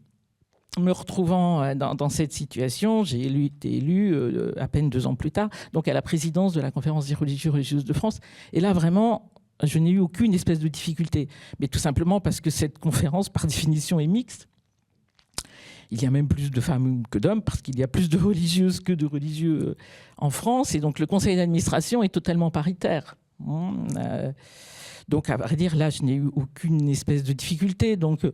me retrouvant dans cette situation, j'ai été élu à peine 2 ans plus tard, donc à la présidence de la Conférence des religieuses de France. Et là, vraiment, je n'ai eu aucune espèce de difficulté. Mais tout simplement parce que cette conférence, par définition, est mixte. Il y a même plus de femmes que d'hommes, parce qu'il y a plus de religieuses que de religieux en France. Et donc, le conseil d'administration est totalement paritaire. Donc, à vrai dire, là, je n'ai eu aucune espèce de difficulté. Donc,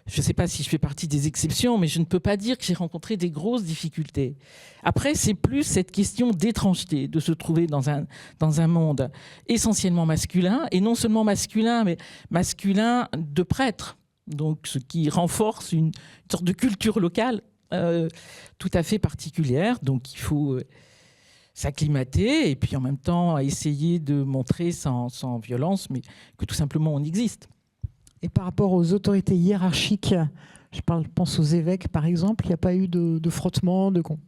je ne sais pas si je fais partie des exceptions, mais je ne peux pas dire que j'ai rencontré des grosses difficultés. Après, c'est plus cette question d'étrangeté, de se trouver dans un monde essentiellement masculin, et non seulement masculin, mais masculin de prêtre. Donc, ce qui renforce une sorte de culture locale tout à fait particulière. Donc, il faut s'acclimater et puis en même temps essayer de montrer sans violence, mais que tout simplement on existe. Et par rapport aux autorités hiérarchiques, pense aux évêques par exemple, il n'y a pas eu de frottement, de conflit?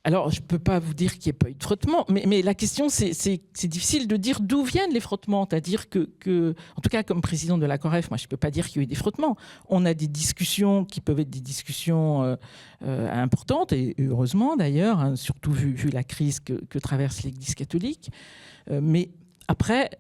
Alors, je ne peux pas vous dire qu'il n'y ait pas eu de frottement, mais la question, c'est difficile de dire d'où viennent les frottements. C'est-à-dire que, en tout cas, comme président de la COREF, moi, je ne peux pas dire qu'il y a eu des frottements. On a des discussions qui peuvent être des discussions importantes, et heureusement d'ailleurs, hein, surtout vu la crise que traverse l'Église catholique. Mais après,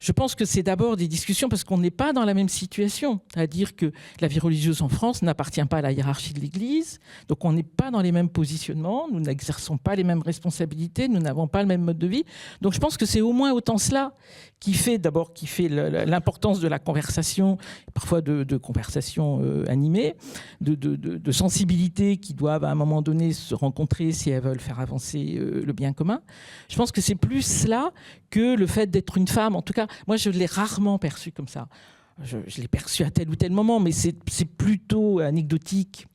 je pense que c'est d'abord des discussions parce qu'on n'est pas dans la même situation. C'est-à-dire que la vie religieuse en France n'appartient pas à la hiérarchie de l'Église. Donc on n'est pas dans les mêmes positionnements, nous n'exerçons pas les mêmes responsabilités, nous n'avons pas le même mode de vie. Donc je pense que c'est au moins autant cela qui fait l'importance de la conversation, parfois de conversations animées, de sensibilités qui doivent à un moment donné se rencontrer si elles veulent faire avancer le bien commun. Je pense que c'est plus cela que le fait d'être une femme. En tout cas, moi, je l'ai rarement perçu comme ça. Je l'ai perçu à tel ou tel moment, mais c'est plutôt anecdotique.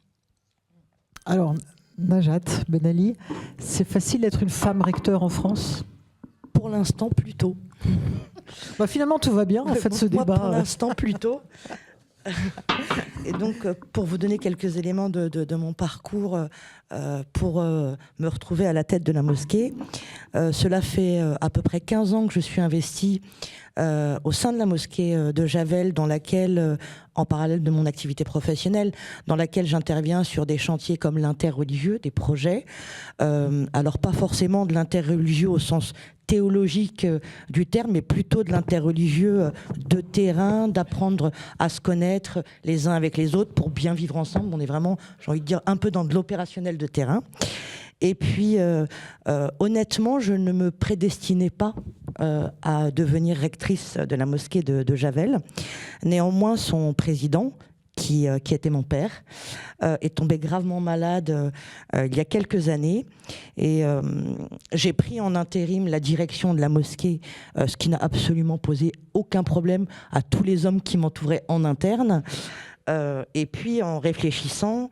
Alors, Najat Ben Ali, c'est facile d'être une femme recteur en France? Pour l'instant, plutôt. Finalement, tout va bien, en fait, ce débat. Pour l'instant, plutôt. Et donc, pour vous donner quelques éléments de mon parcours, pour me retrouver à la tête de la mosquée, cela fait à peu près 15 ans que je suis investie au sein de la mosquée de Javel, dans laquelle, en parallèle de mon activité professionnelle, dans laquelle j'interviens sur des chantiers comme l'interreligieux, des projets. Alors pas forcément de l'interreligieux au sens théologique du terme, mais plutôt de l'interreligieux de terrain, d'apprendre à se connaître les uns avec les autres pour bien vivre ensemble. On est vraiment, j'ai envie de dire, un peu dans de l'opérationnel de terrain. Et puis, honnêtement, je ne me prédestinais pas à devenir rectrice de la mosquée de Javel. Néanmoins, son président, qui était mon père, est tombé gravement malade il y a quelques années. Et j'ai pris en intérim la direction de la mosquée, ce qui n'a absolument posé aucun problème à tous les hommes qui m'entouraient en interne. Et puis, en réfléchissant,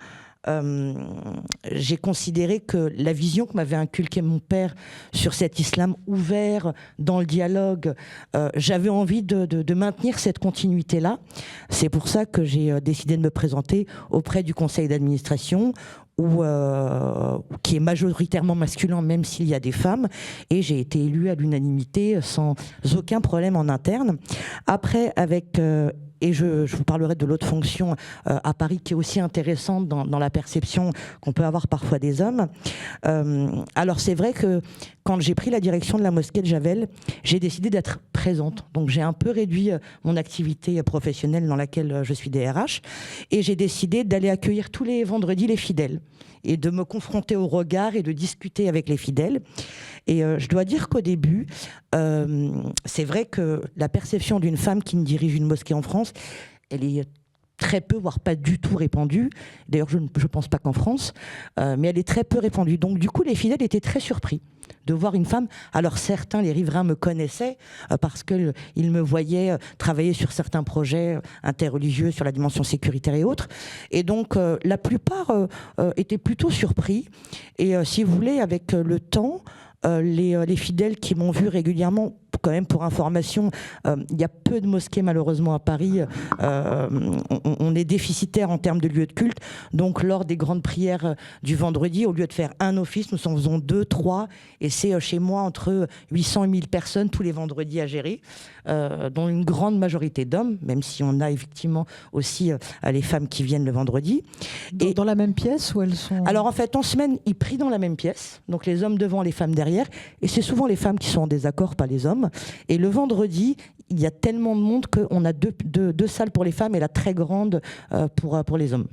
j'ai considéré que la vision que m'avait inculquée mon père sur cet islam ouvert dans le dialogue, j'avais envie de maintenir cette continuité-là. C'est pour ça que j'ai décidé de me présenter auprès du conseil d'administration, qui est majoritairement masculin, même s'il y a des femmes, et j'ai été élue à l'unanimité sans aucun problème en interne. Après, avec... et je vous parlerai de l'autre fonction à Paris qui est aussi intéressante dans la perception qu'on peut avoir parfois des hommes. Alors c'est vrai que quand j'ai pris la direction de la mosquée de Javel, j'ai décidé d'être présente. Donc j'ai un peu réduit mon activité professionnelle dans laquelle je suis DRH et j'ai décidé d'aller accueillir tous les vendredis les fidèles et de me confronter au regard et de discuter avec les fidèles. Et je dois dire qu'au début, c'est vrai que la perception d'une femme qui dirige une mosquée en France, elle est très peu, voire pas du tout répandue. D'ailleurs, je ne pense pas qu'en France, mais elle est très peu répandue. Donc du coup, les fidèles étaient très surpris de voir une femme. Alors certains, les riverains me connaissaient parce qu'ils me voyaient travailler sur certains projets interreligieux, sur la dimension sécuritaire et autres. Et donc la plupart étaient plutôt surpris. Et si vous voulez, avec le temps, les fidèles qui m'ont vu régulièrement, quand même pour information, il y a peu de mosquées malheureusement à Paris. On est déficitaire en termes de lieux de culte. Donc lors des grandes prières du vendredi, au lieu de faire un office, nous en faisons 2, 3. Et c'est chez moi entre 800 et 1000 personnes tous les vendredis à gérer, dont une grande majorité d'hommes, même si on a effectivement aussi les femmes qui viennent le vendredi. Et dans la même pièce où elles sont... Alors en fait, en semaine, ils prient dans la même pièce. Donc les hommes devant, les femmes derrière. Et c'est souvent les femmes qui sont en désaccord, pas les hommes. Et le vendredi, il y a tellement de monde qu'on a deux salles pour les femmes et la très grande pour les hommes.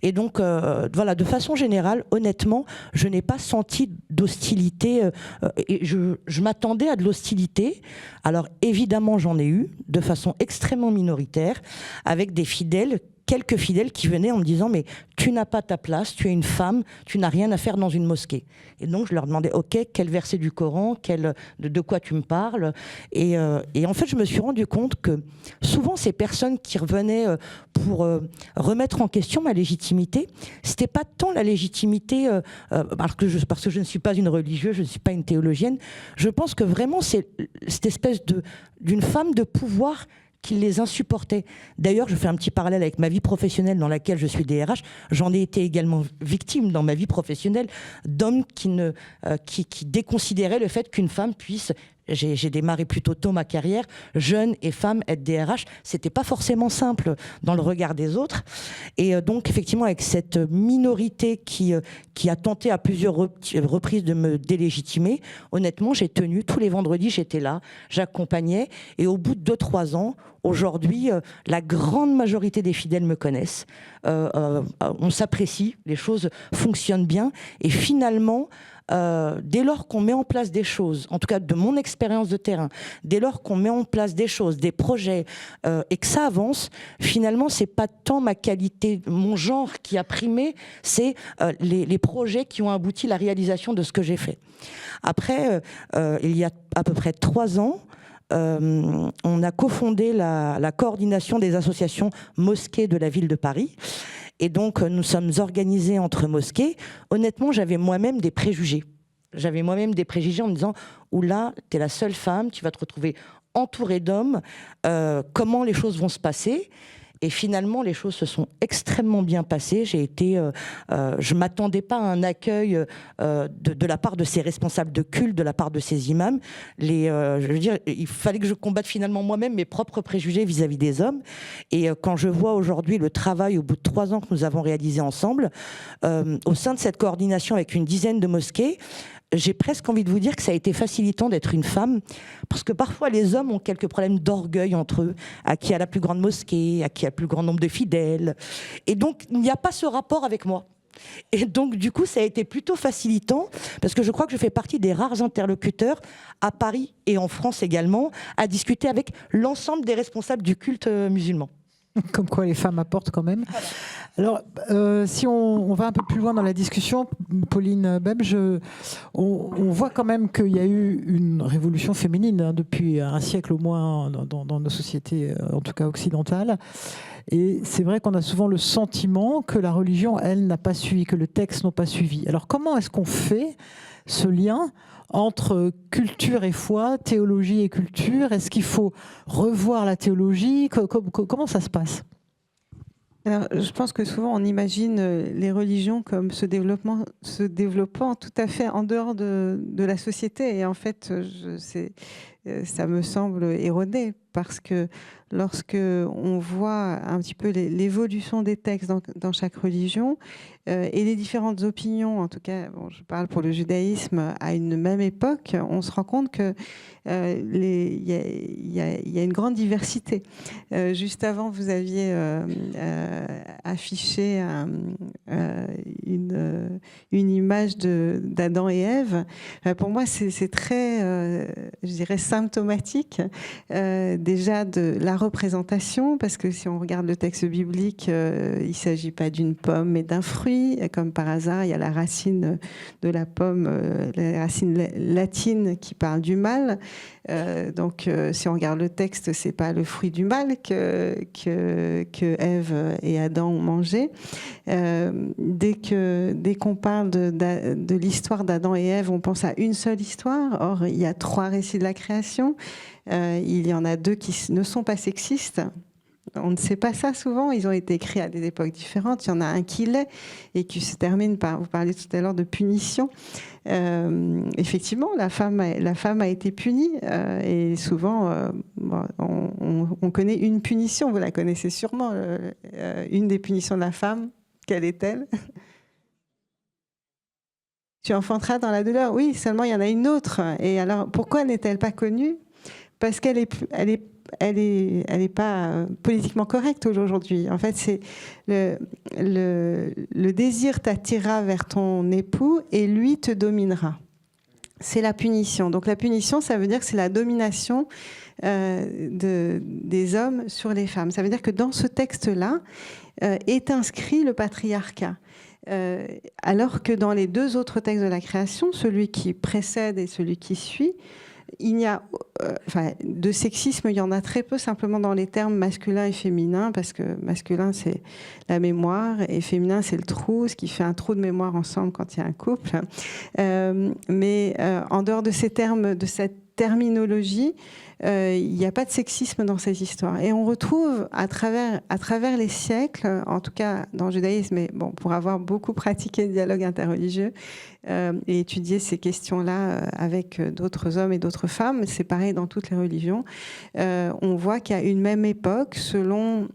Et donc, voilà, de façon générale, honnêtement, je n'ai pas senti d'hostilité. Et je m'attendais à de l'hostilité. Alors, évidemment, j'en ai eu, de façon extrêmement minoritaire, avec des fidèles, quelques fidèles qui venaient en me disant « mais tu n'as pas ta place, tu es une femme, tu n'as rien à faire dans une mosquée ». Et donc je leur demandais « ok, quel verset du Coran, de quoi tu me parles ?» et en fait je me suis rendu compte que souvent ces personnes qui revenaient pour remettre en question ma légitimité, c'était pas tant la légitimité, parce que je ne suis pas une religieuse, je ne suis pas une théologienne, je pense que vraiment c'est cette espèce d'une femme de pouvoir qui les insupportait. D'ailleurs, je fais un petit parallèle avec ma vie professionnelle dans laquelle je suis DRH. J'en ai été également victime dans ma vie professionnelle d'hommes qui déconsidéraient le fait qu'une femme puisse... J'ai démarré plutôt tôt ma carrière, jeune et femme, être DRH, c'était pas forcément simple dans le regard des autres. Et donc, effectivement, avec cette minorité qui a tenté à plusieurs reprises de me délégitimer, honnêtement, j'ai tenu. Tous les vendredis, j'étais là, j'accompagnais. Et au bout de 2-3 ans, aujourd'hui, la grande majorité des fidèles me connaissent. On s'apprécie, les choses fonctionnent bien. Et finalement... dès lors qu'on met en place des choses, en tout cas de mon expérience de terrain, dès lors qu'on met en place des choses, des projets, et que ça avance, finalement, c'est pas tant ma qualité, mon genre qui a primé, c'est les projets qui ont abouti à la réalisation de ce que j'ai fait. Après, il y a à peu près 3 ans, on a cofondé la coordination des associations mosquées de la ville de Paris. Et donc, nous sommes organisés entre mosquées. Honnêtement, j'avais moi-même des préjugés. J'avais moi-même des préjugés en me disant « Oula, t'es la seule femme, tu vas te retrouver entourée d'hommes. Comment les choses vont se passer ?» Et finalement, les choses se sont extrêmement bien passées. Je m'attendais pas à un accueil de la part de ces responsables de culte, de la part de ces imams. Je veux dire, il fallait que je combatte finalement moi-même mes propres préjugés vis-à-vis des hommes. Et quand je vois aujourd'hui le travail au bout de 3 ans que nous avons réalisé ensemble, au sein de cette coordination avec une dizaine de mosquées, j'ai presque envie de vous dire que ça a été facilitant d'être une femme, parce que parfois les hommes ont quelques problèmes d'orgueil entre eux, à qui a la plus grande mosquée, à qui a le plus grand nombre de fidèles. Et donc, il n'y a pas ce rapport avec moi. Et donc, du coup, ça a été plutôt facilitant, parce que je crois que je fais partie des rares interlocuteurs, à Paris et en France également, à discuter avec l'ensemble des responsables du culte musulman. Comme quoi les femmes apportent quand même. Alors, si on va un peu plus loin dans la discussion, Pauline Bebge, on voit quand même qu'il y a eu une révolution féminine hein, depuis un siècle au moins dans nos sociétés, en tout cas occidentales. Et c'est vrai qu'on a souvent le sentiment que la religion, elle, n'a pas suivi, que le texte n'a pas suivi. Alors, comment est-ce qu'on fait ce lien entre culture et foi, théologie et culture? Est-ce qu'il faut revoir la théologie? Comment ça se passe? Alors, je pense que souvent on imagine les religions comme se développant tout à fait en dehors de la société. Et en fait, ça me semble erroné parce que lorsque on voit un petit peu l'évolution des textes dans chaque religion et les différentes opinions, en tout cas, bon, je parle pour le judaïsme, à une même époque, on se rend compte que il y a une grande diversité. Juste avant, vous aviez affiché une image d'Adam et Ève. Pour moi, c'est très, je dirais, symptomatique déjà de la représentation, parce que si on regarde le texte biblique, il ne s'agit pas d'une pomme, mais d'un fruit. Comme par hasard, il y a la racine de la pomme, la racine latine qui parle du mal. Donc, si on regarde le texte, c'est pas le fruit du mal que Ève et Adam ont mangé. Dès qu'on parle de l'histoire d'Adam et Ève, on pense à une seule histoire. Or, il y a 3 récits de la création. Il y en a 2 qui ne sont pas sexistes. On ne sait pas ça souvent, ils ont été écrits à des époques différentes. Il y en a un qui l'est et qui se termine par, vous parliez tout à l'heure de punition. Effectivement, la femme a été punie et souvent, on connaît une punition, vous la connaissez sûrement, une des punitions de la femme, quelle est-elle ? Tu enfanteras dans la douleur. Oui, seulement il y en a une autre. Et alors, pourquoi n'est-elle pas connue ? Parce qu'elle est pas politiquement correcte aujourd'hui. En fait, c'est le désir t'attirera vers ton époux et lui te dominera. C'est la punition. Donc la punition, ça veut dire que c'est la domination des hommes sur les femmes. Ça veut dire que dans ce texte-là est inscrit le patriarcat. Alors que dans les 2 autres textes de la création, celui qui précède et celui qui suit, il y a de sexisme, il y en a très peu, simplement dans les termes masculin et féminin, parce que masculin c'est la mémoire et féminin c'est le trou, ce qui fait un trou de mémoire ensemble quand il y a un couple. Mais en dehors de ces termes, de cette terminologie, il n'y a pas de sexisme dans ces histoires. Et on retrouve à travers les siècles, en tout cas dans le judaïsme, mais bon, pour avoir beaucoup pratiqué le dialogue interreligieux et étudié ces questions-là avec d'autres hommes et d'autres femmes, c'est pareil dans toutes les religions, on voit qu'à une même époque, selon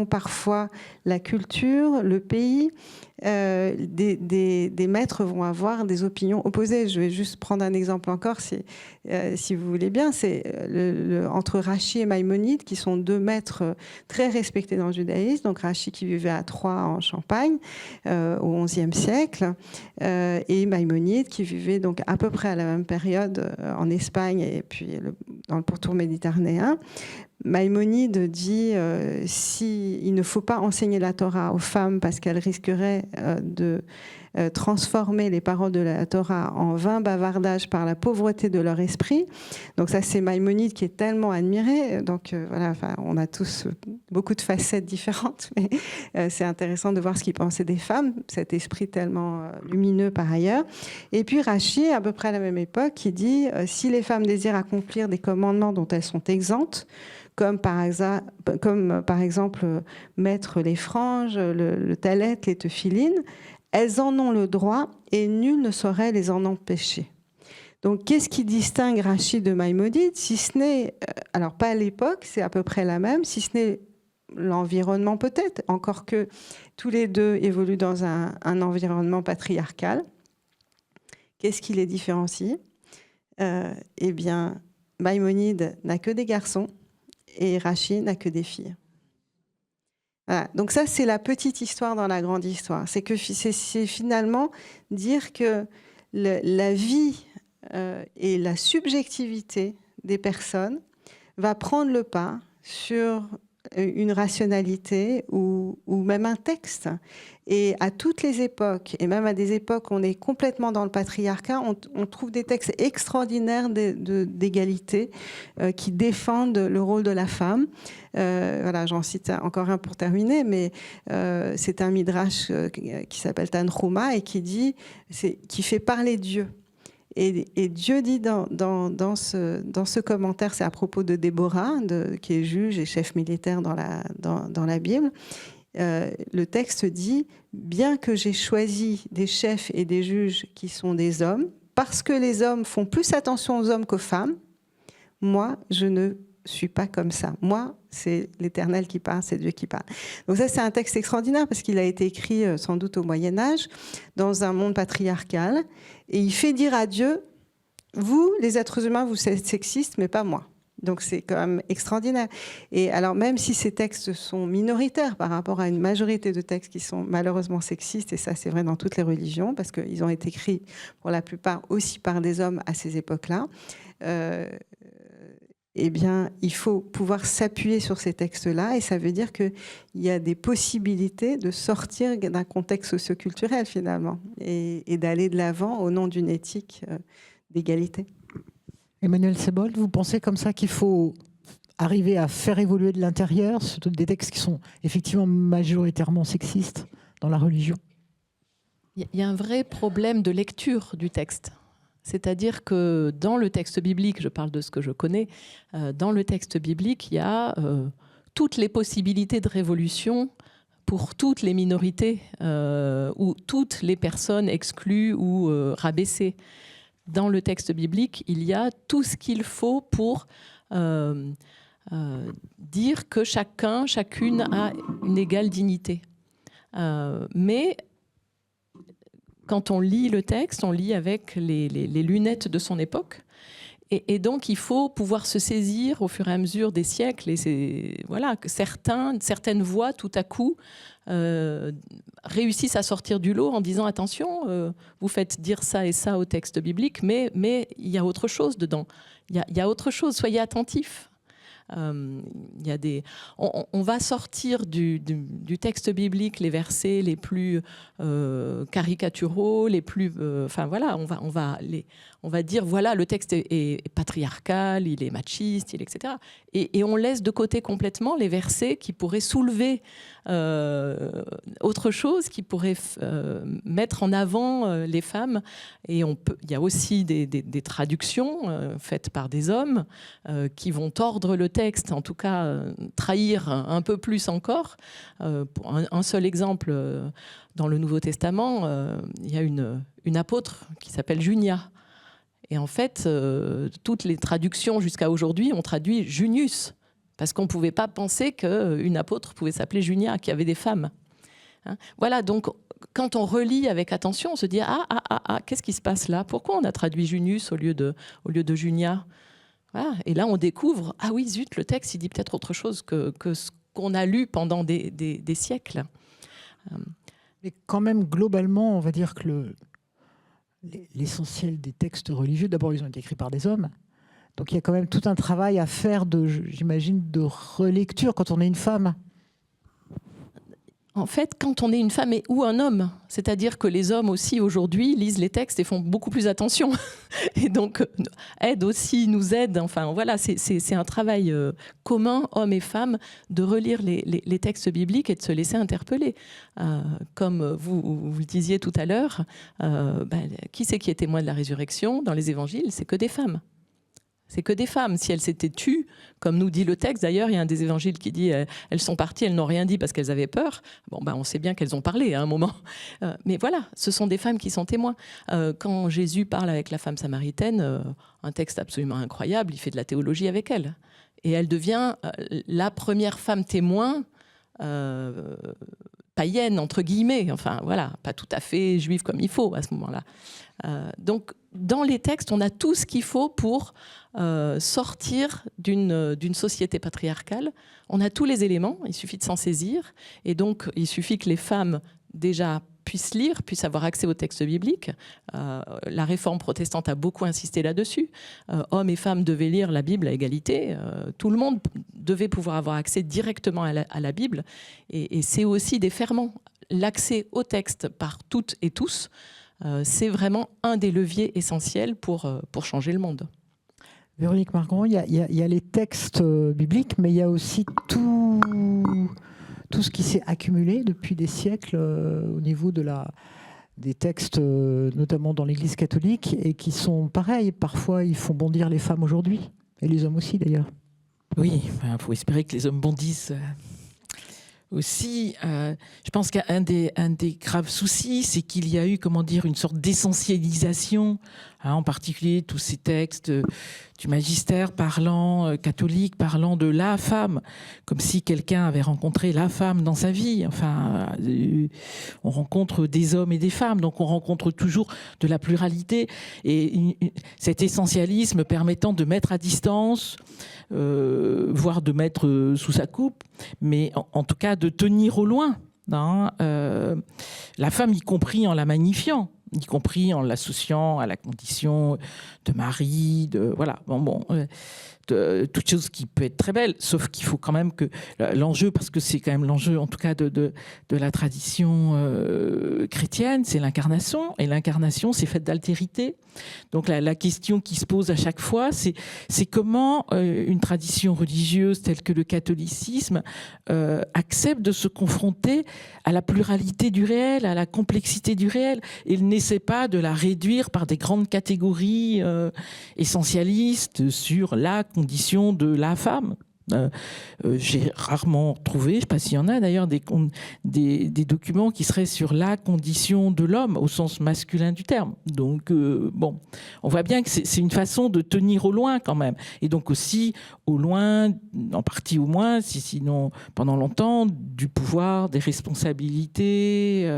parfois la culture, le pays, des maîtres vont avoir des opinions opposées. Je vais juste prendre un exemple encore, si vous voulez bien. C'est entre Rachi et Maïmonide, qui sont 2 maîtres très respectés dans le judaïsme. Donc Rachi qui vivait à Troyes en Champagne au XIe siècle, et Maïmonide qui vivait donc à peu près à la même période en Espagne et puis dans le pourtour méditerranéen. Maïmonide dit il ne faut pas enseigner la Torah aux femmes parce qu'elles risqueraient de transformer les paroles de la Torah en vain bavardage par la pauvreté de leur esprit. Donc ça, c'est Maïmonide qui est tellement admiré. Donc voilà, enfin, on a tous beaucoup de facettes différentes, mais c'est intéressant de voir ce qu'il pensait des femmes, cet esprit tellement lumineux par ailleurs. Et puis Rachi, à peu près à la même époque, qui dit si les femmes désirent accomplir des commandements dont elles sont exemptes, comme par exemple mettre les franges, le talet, les tephilines, elles en ont le droit et nul ne saurait les en empêcher. Donc, qu'est-ce qui distingue Rachi de Maïmonide, si ce n'est, alors pas à l'époque, c'est à peu près la même, si ce n'est l'environnement peut-être, encore que tous les 2 évoluent dans un environnement patriarcal. Qu'est-ce qui les différencie ? Eh bien, Maïmonide n'a que des garçons et Rachi n'a que des filles. Voilà. Donc ça, c'est la petite histoire dans la grande histoire. C'est finalement dire que la vie et la subjectivité des personnes va prendre le pas sur une rationalité ou même un texte. Et à toutes les époques, et même à des époques où on est complètement dans le patriarcat, on trouve des textes extraordinaires d'égalité qui défendent le rôle de la femme. Voilà, j'en cite encore un pour terminer, mais c'est un midrash qui s'appelle Tanhuma et qui fait parler Dieu. Et Dieu dit dans ce commentaire, c'est à propos de Déborah, qui est juge et chef militaire dans la Bible, le texte dit « Bien que j'ai choisi des chefs et des juges qui sont des hommes, parce que les hommes font plus attention aux hommes qu'aux femmes, moi, je ne suis pas comme ça. Moi, c'est l'Éternel qui parle, c'est Dieu qui parle. » Donc ça, c'est un texte extraordinaire parce qu'il a été écrit sans doute au Moyen-Âge, dans un monde patriarcal. Et il fait dire à Dieu, vous, les êtres humains, vous êtes sexistes, mais pas moi. Donc c'est quand même extraordinaire. Et alors même si ces textes sont minoritaires par rapport à une majorité de textes qui sont malheureusement sexistes, et ça c'est vrai dans toutes les religions, parce qu'ils ont été écrits pour la plupart aussi par des hommes à ces époques-là, eh bien, il faut pouvoir s'appuyer sur ces textes-là, et ça veut dire qu'il y a des possibilités de sortir d'un contexte socioculturel, finalement, et d'aller de l'avant au nom d'une éthique d'égalité. Emmanuel Seboldt, vous pensez comme ça qu'il faut arriver à faire évoluer de l'intérieur des textes qui sont effectivement majoritairement sexistes dans la religion? Il y a un vrai problème de lecture du texte. C'est-à-dire que dans le texte biblique, je parle de ce que je connais, dans le texte biblique, il y a toutes les possibilités de révolution pour toutes les minorités ou toutes les personnes exclues ou rabaissées. Dans le texte biblique, il y a tout ce qu'il faut pour dire que chacun, chacune a une égale dignité. Mais quand on lit le texte, on lit avec les lunettes de son époque. Et donc, il faut pouvoir se saisir au fur et à mesure des siècles. Et voilà, que certaines voix, tout à coup, réussissent à sortir du lot en disant « Attention, vous faites dire ça et ça au texte biblique, mais il y a autre chose dedans. Il y a autre chose, soyez attentifs. » On va sortir du texte biblique les versets les plus caricaturaux, les plus, enfin voilà, on va dire voilà, le texte est patriarcal, il est machiste, etc. Et on laisse de côté complètement les versets qui pourraient soulever autre chose, qui pourrait mettre en avant les femmes. Et il y a aussi des traductions faites par des hommes qui vont tordre le texte, en tout cas trahir un peu plus encore. Pour un seul exemple, dans le Nouveau Testament, il y a une apôtre qui s'appelle Junia. Et en fait, toutes les traductions jusqu'à aujourd'hui ont traduit Junius, parce qu'on ne pouvait pas penser qu'une apôtre pouvait s'appeler Junia, qu'il y avait des femmes. Hein, voilà, donc quand on relit avec attention, on se dit « Ah, qu'est-ce qui se passe là? Pourquoi on a traduit Junius au lieu de Junia ?» Voilà. Et là, on découvre, ah oui, zut, le texte, il dit peut-être autre chose que ce qu'on a lu pendant des siècles. Mais quand même, globalement, on va dire que l'essentiel des textes religieux, d'abord, ils ont été écrits par des hommes. Donc il y a quand même tout un travail à faire, j'imagine, de relecture quand on est une femme. En fait, quand on est une femme ou un homme, c'est-à-dire que les hommes aussi aujourd'hui lisent les textes et font beaucoup plus attention. Et donc nous aident. Enfin voilà, c'est un travail commun, hommes et femmes, de relire les textes bibliques et de se laisser interpeller. Comme vous le disiez tout à l'heure, qui c'est qui est témoin de la résurrection dans les évangiles? C'est que des femmes. C'est que des femmes. Si elles s'étaient tues, comme nous dit le texte, d'ailleurs, il y a un des évangiles qui dit elles sont parties, elles n'ont rien dit parce qu'elles avaient peur. Bon, on sait bien qu'elles ont parlé à un moment. Mais voilà, ce sont des femmes qui sont témoins. Quand Jésus parle avec la femme samaritaine, un texte absolument incroyable, il fait de la théologie avec elle. Et elle devient la première femme témoin païenne, entre guillemets. Enfin, voilà, pas tout à fait juive comme il faut à ce moment-là. Donc, dans les textes, on a tout ce qu'il faut pour sortir d'une société patriarcale. On a tous les éléments, il suffit de s'en saisir. Et donc, il suffit que les femmes, déjà, puissent lire, puissent avoir accès aux textes bibliques. La réforme protestante a beaucoup insisté là-dessus. Hommes et femmes devaient lire la Bible à égalité. Tout le monde devait pouvoir avoir accès directement à la Bible. Et c'est aussi des ferments. L'accès au texte par toutes et tous, c'est vraiment un des leviers essentiels pour changer le monde. Véronique Margon, il y a les textes bibliques, mais il y a aussi tout ce qui s'est accumulé depuis des siècles au niveau des textes, notamment dans l'Église catholique, et qui sont pareils. Parfois, ils font bondir les femmes aujourd'hui, et les hommes aussi d'ailleurs. Oui, il faut espérer que les hommes bondissent aussi. Je pense qu'un des graves soucis, c'est qu'il y a eu, une sorte d'essentialisation, en particulier tous ces textes du magistère catholique parlant de la femme, comme si quelqu'un avait rencontré la femme dans sa vie. Enfin, on rencontre des hommes et des femmes, donc on rencontre toujours de la pluralité, et cet essentialisme permettant de mettre à distance, voire de mettre sous sa coupe, mais en tout cas de tenir au loin, la femme, y compris en la magnifiant, y compris en l'associant à la condition de mari, toute chose qui peut être très belle, sauf qu'il faut quand même que l'enjeu, parce que c'est quand même l'enjeu en tout cas de la tradition chrétienne, c'est l'incarnation, et l'incarnation c'est faite d'altérité. Donc la question qui se pose à chaque fois, c'est comment une tradition religieuse telle que le catholicisme accepte de se confronter à la pluralité du réel, à la complexité du réel, et n'essaie pas de la réduire par des grandes catégories essentialistes sur la condition de la femme. J'ai rarement trouvé, je ne sais pas s'il y en a d'ailleurs, des documents qui seraient sur la condition de l'homme au sens masculin du terme. Donc on voit bien que c'est une façon de tenir au loin quand même, et donc aussi au loin, en partie au moins, sinon pendant longtemps, du pouvoir, des responsabilités,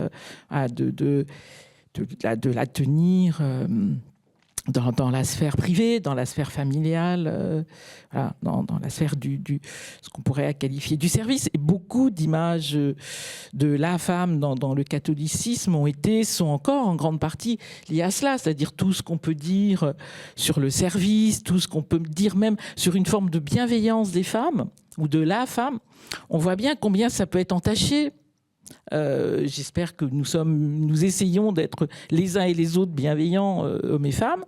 de la tenir dans la sphère privée, dans la sphère familiale, dans la sphère ce qu'on pourrait qualifier du service. Et beaucoup d'images de la femme dans le catholicisme sont encore en grande partie liées à cela, c'est-à-dire tout ce qu'on peut dire sur le service, tout ce qu'on peut dire même sur une forme de bienveillance des femmes ou de la femme. On voit bien combien ça peut être entaché. J'espère que nous essayons d'être les uns et les autres bienveillants, hommes et femmes,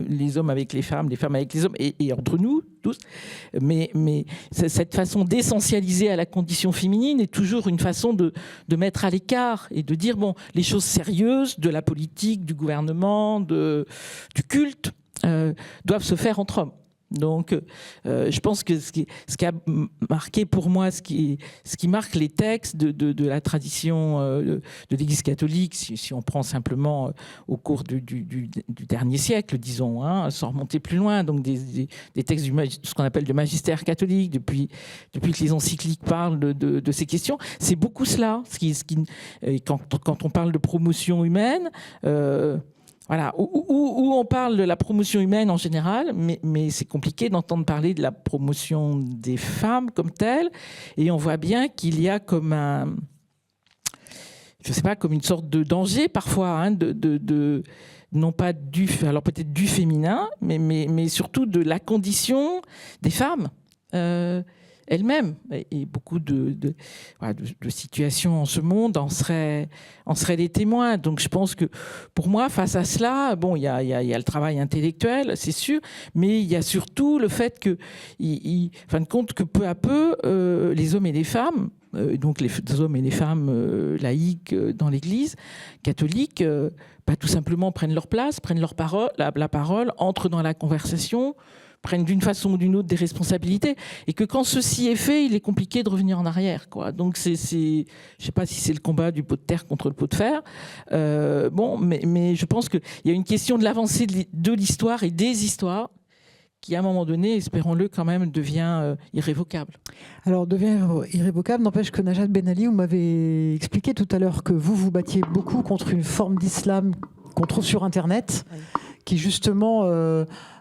les hommes avec les femmes avec les hommes, et entre nous tous. Mais cette façon d'essentialiser à la condition féminine est toujours une façon de mettre à l'écart et de dire les choses sérieuses de la politique, du gouvernement, du culte doivent se faire entre hommes. Donc, je pense que ce qui a marqué pour moi, ce qui marque les textes de la tradition de l'Église catholique, si on prend simplement au cours du dernier siècle, disons, sans remonter plus loin, donc des textes ce qu'on appelle le magistère catholique, depuis que les encycliques parlent de ces questions, c'est beaucoup cela. Quand on parle de promotion humaine, où on parle de la promotion humaine en général, mais c'est compliqué d'entendre parler de la promotion des femmes comme telle, et on voit bien qu'il y a comme comme une sorte de danger parfois, non pas alors peut-être du féminin, mais surtout de la condition des femmes elles-mêmes, et beaucoup de situations en ce monde en seraient les témoins. Donc je pense que pour moi, face à cela, il y a le travail intellectuel, c'est sûr, mais il y a surtout le fait que, fin de compte, que peu à peu, les hommes et les femmes, donc les hommes et les femmes laïques dans l'Église catholique, tout simplement prennent leur place, prennent la parole, entrent dans la conversation, prennent d'une façon ou d'une autre des responsabilités, et que quand ceci est fait, il est compliqué de revenir en arrière, quoi. Donc je sais pas si c'est le combat du pot de terre contre le pot de fer, mais je pense qu'il y a une question de l'avancée de l'histoire et des histoires qui, à un moment donné, espérons-le quand même, devient irrévocable. Alors, devient irrévocable, n'empêche que Najat Ben Ali, vous m'avez expliqué tout à l'heure que vous battiez beaucoup contre une forme d'islam qu'on trouve sur Internet, qui justement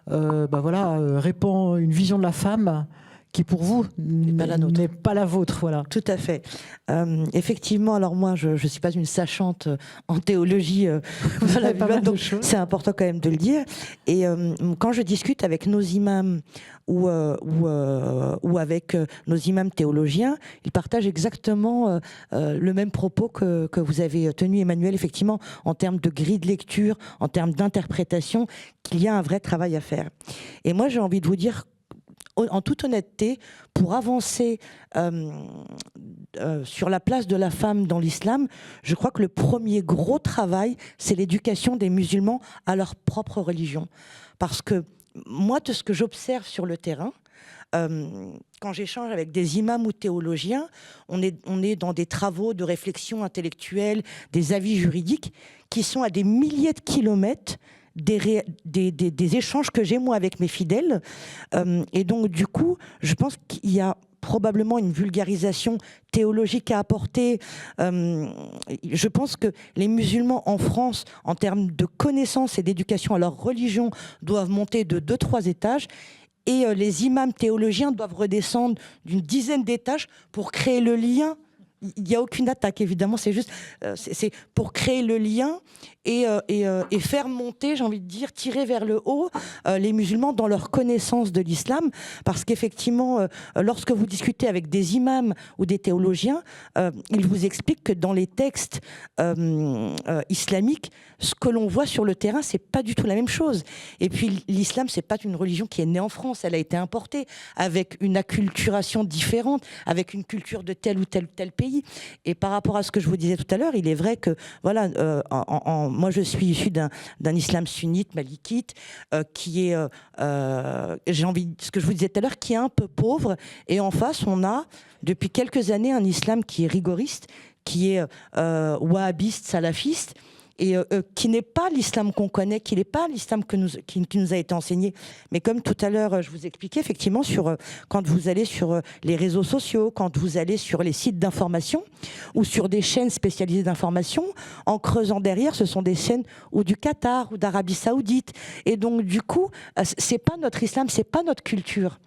répand une vision de la femme qui pour vous n'est pas la vôtre. Voilà. Tout à fait. Effectivement, alors moi, je ne suis pas une sachante en théologie, Voilà, pas mal de donc choses. c'est important quand même de le dire. Et quand je discute avec nos imams ou avec nos imams théologiens, ils partagent exactement le même propos que vous avez tenu, Emmanuel, effectivement, en termes de grille de lecture, en termes d'interprétation, qu'il y a un vrai travail à faire. Et moi, j'ai envie de vous dire, en toute honnêteté, pour avancer sur la place de la femme dans l'islam, je crois que le premier gros travail, c'est l'éducation des musulmans à leur propre religion. Parce que moi, de ce que j'observe sur le terrain, quand j'échange avec des imams ou théologiens, on est dans des travaux de réflexion intellectuelle, des avis juridiques qui sont à des milliers de kilomètres des échanges que j'ai moi avec mes fidèles. Et donc du coup, je pense qu'il y a probablement une vulgarisation théologique à apporter. Je pense que les musulmans en France, en termes de connaissances et d'éducation à leur religion, doivent monter de 2-3 étages. Et les imams théologiens doivent redescendre d'une dizaine d'étages pour créer le lien. Il n'y a aucune attaque, évidemment, c'est juste c'est pour créer le lien et faire monter, j'ai envie de dire, tirer vers le haut les musulmans dans leur connaissance de l'islam. Parce qu'effectivement, lorsque vous discutez avec des imams ou des théologiens, ils vous expliquent que dans les textes islamiques, ce que l'on voit sur le terrain, c'est pas du tout la même chose. Et puis l'islam, c'est pas une religion qui est née en France, elle a été importée avec une acculturation différente, avec une culture de tel ou tel pays. Et par rapport à ce que je vous disais tout à l'heure, il est vrai que voilà, moi je suis issu d'un islam sunnite, malikite, qui est, ce que je vous disais tout à l'heure, qui est un peu pauvre. Et en face, on a depuis quelques années un islam qui est rigoriste, qui est wahhabiste, salafiste, et qui n'est pas l'islam qu'on connaît, qui n'est pas l'islam qui nous a été enseigné. Mais comme tout à l'heure, je vous expliquais, effectivement, quand vous allez sur les réseaux sociaux, quand vous allez sur les sites d'information ou sur des chaînes spécialisées d'information, en creusant derrière, ce sont des chaînes ou du Qatar ou d'Arabie Saoudite. Et donc, du coup, c'est pas notre islam, c'est pas notre culture.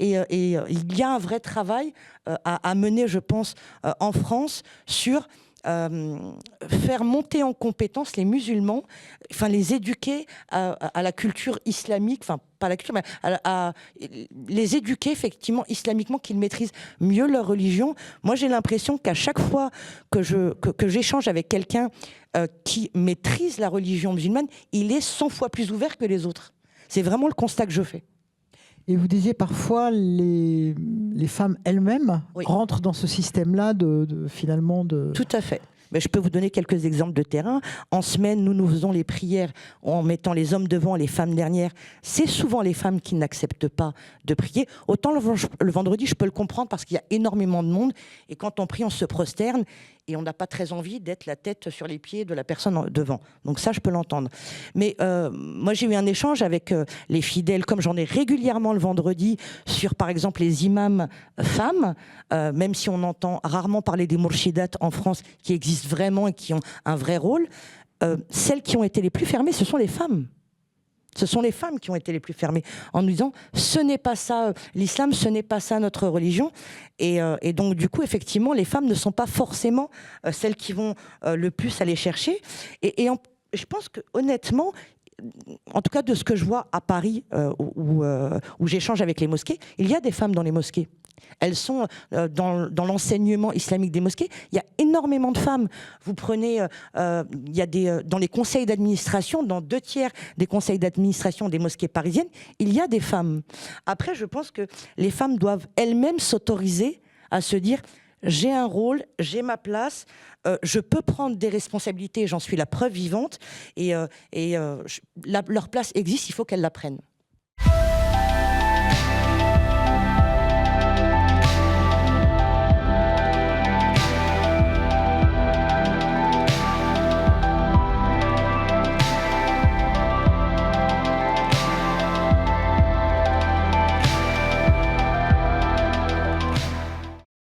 Et il y a un vrai travail à mener, je pense, en France sur faire monter en compétence les musulmans, enfin les éduquer à la culture islamique, enfin pas la culture, mais à les éduquer effectivement islamiquement, qu'ils maîtrisent mieux leur religion. Moi j'ai l'impression qu'à chaque fois que j'échange avec quelqu'un qui maîtrise la religion musulmane, il est 100 fois plus ouvert que les autres. C'est vraiment le constat que je fais. Et vous disiez parfois les femmes elles-mêmes rentrent dans ce système-là finalement de... Tout à fait. Mais je peux vous donner quelques exemples de terrain. En semaine, nous faisons les prières en mettant les hommes devant, les femmes derrière. C'est souvent les femmes qui n'acceptent pas de prier. Autant le vendredi, je peux le comprendre parce qu'il y a énormément de monde. Et quand on prie, on se prosterne. Et on n'a pas très envie d'être la tête sur les pieds de la personne devant. Donc ça, je peux l'entendre. Mais moi, j'ai eu un échange avec les fidèles, comme j'en ai régulièrement le vendredi, sur, par exemple, les imams femmes, même si on entend rarement parler des mourchidates en France, qui existent vraiment et qui ont un vrai rôle. Celles qui ont été les plus fermées, ce sont les femmes. Ce sont les femmes qui ont été les plus fermées, en nous disant ce n'est pas ça l'islam, ce n'est pas ça notre religion. Et donc du coup, effectivement, les femmes ne sont pas forcément celles qui vont le plus aller chercher. Je pense que honnêtement, en tout cas de ce que je vois à Paris, où j'échange avec les mosquées, il y a des femmes dans les mosquées. Elles sont dans l'enseignement islamique des mosquées. Il y a énormément de femmes. Vous prenez, il y a dans les conseils d'administration, dans 2/3 des conseils d'administration des mosquées parisiennes, il y a des femmes. Après, je pense que les femmes doivent elles-mêmes s'autoriser à se dire j'ai un rôle, j'ai ma place, je peux prendre des responsabilités, j'en suis la preuve vivante, et leur place existe, il faut qu'elles la prennent.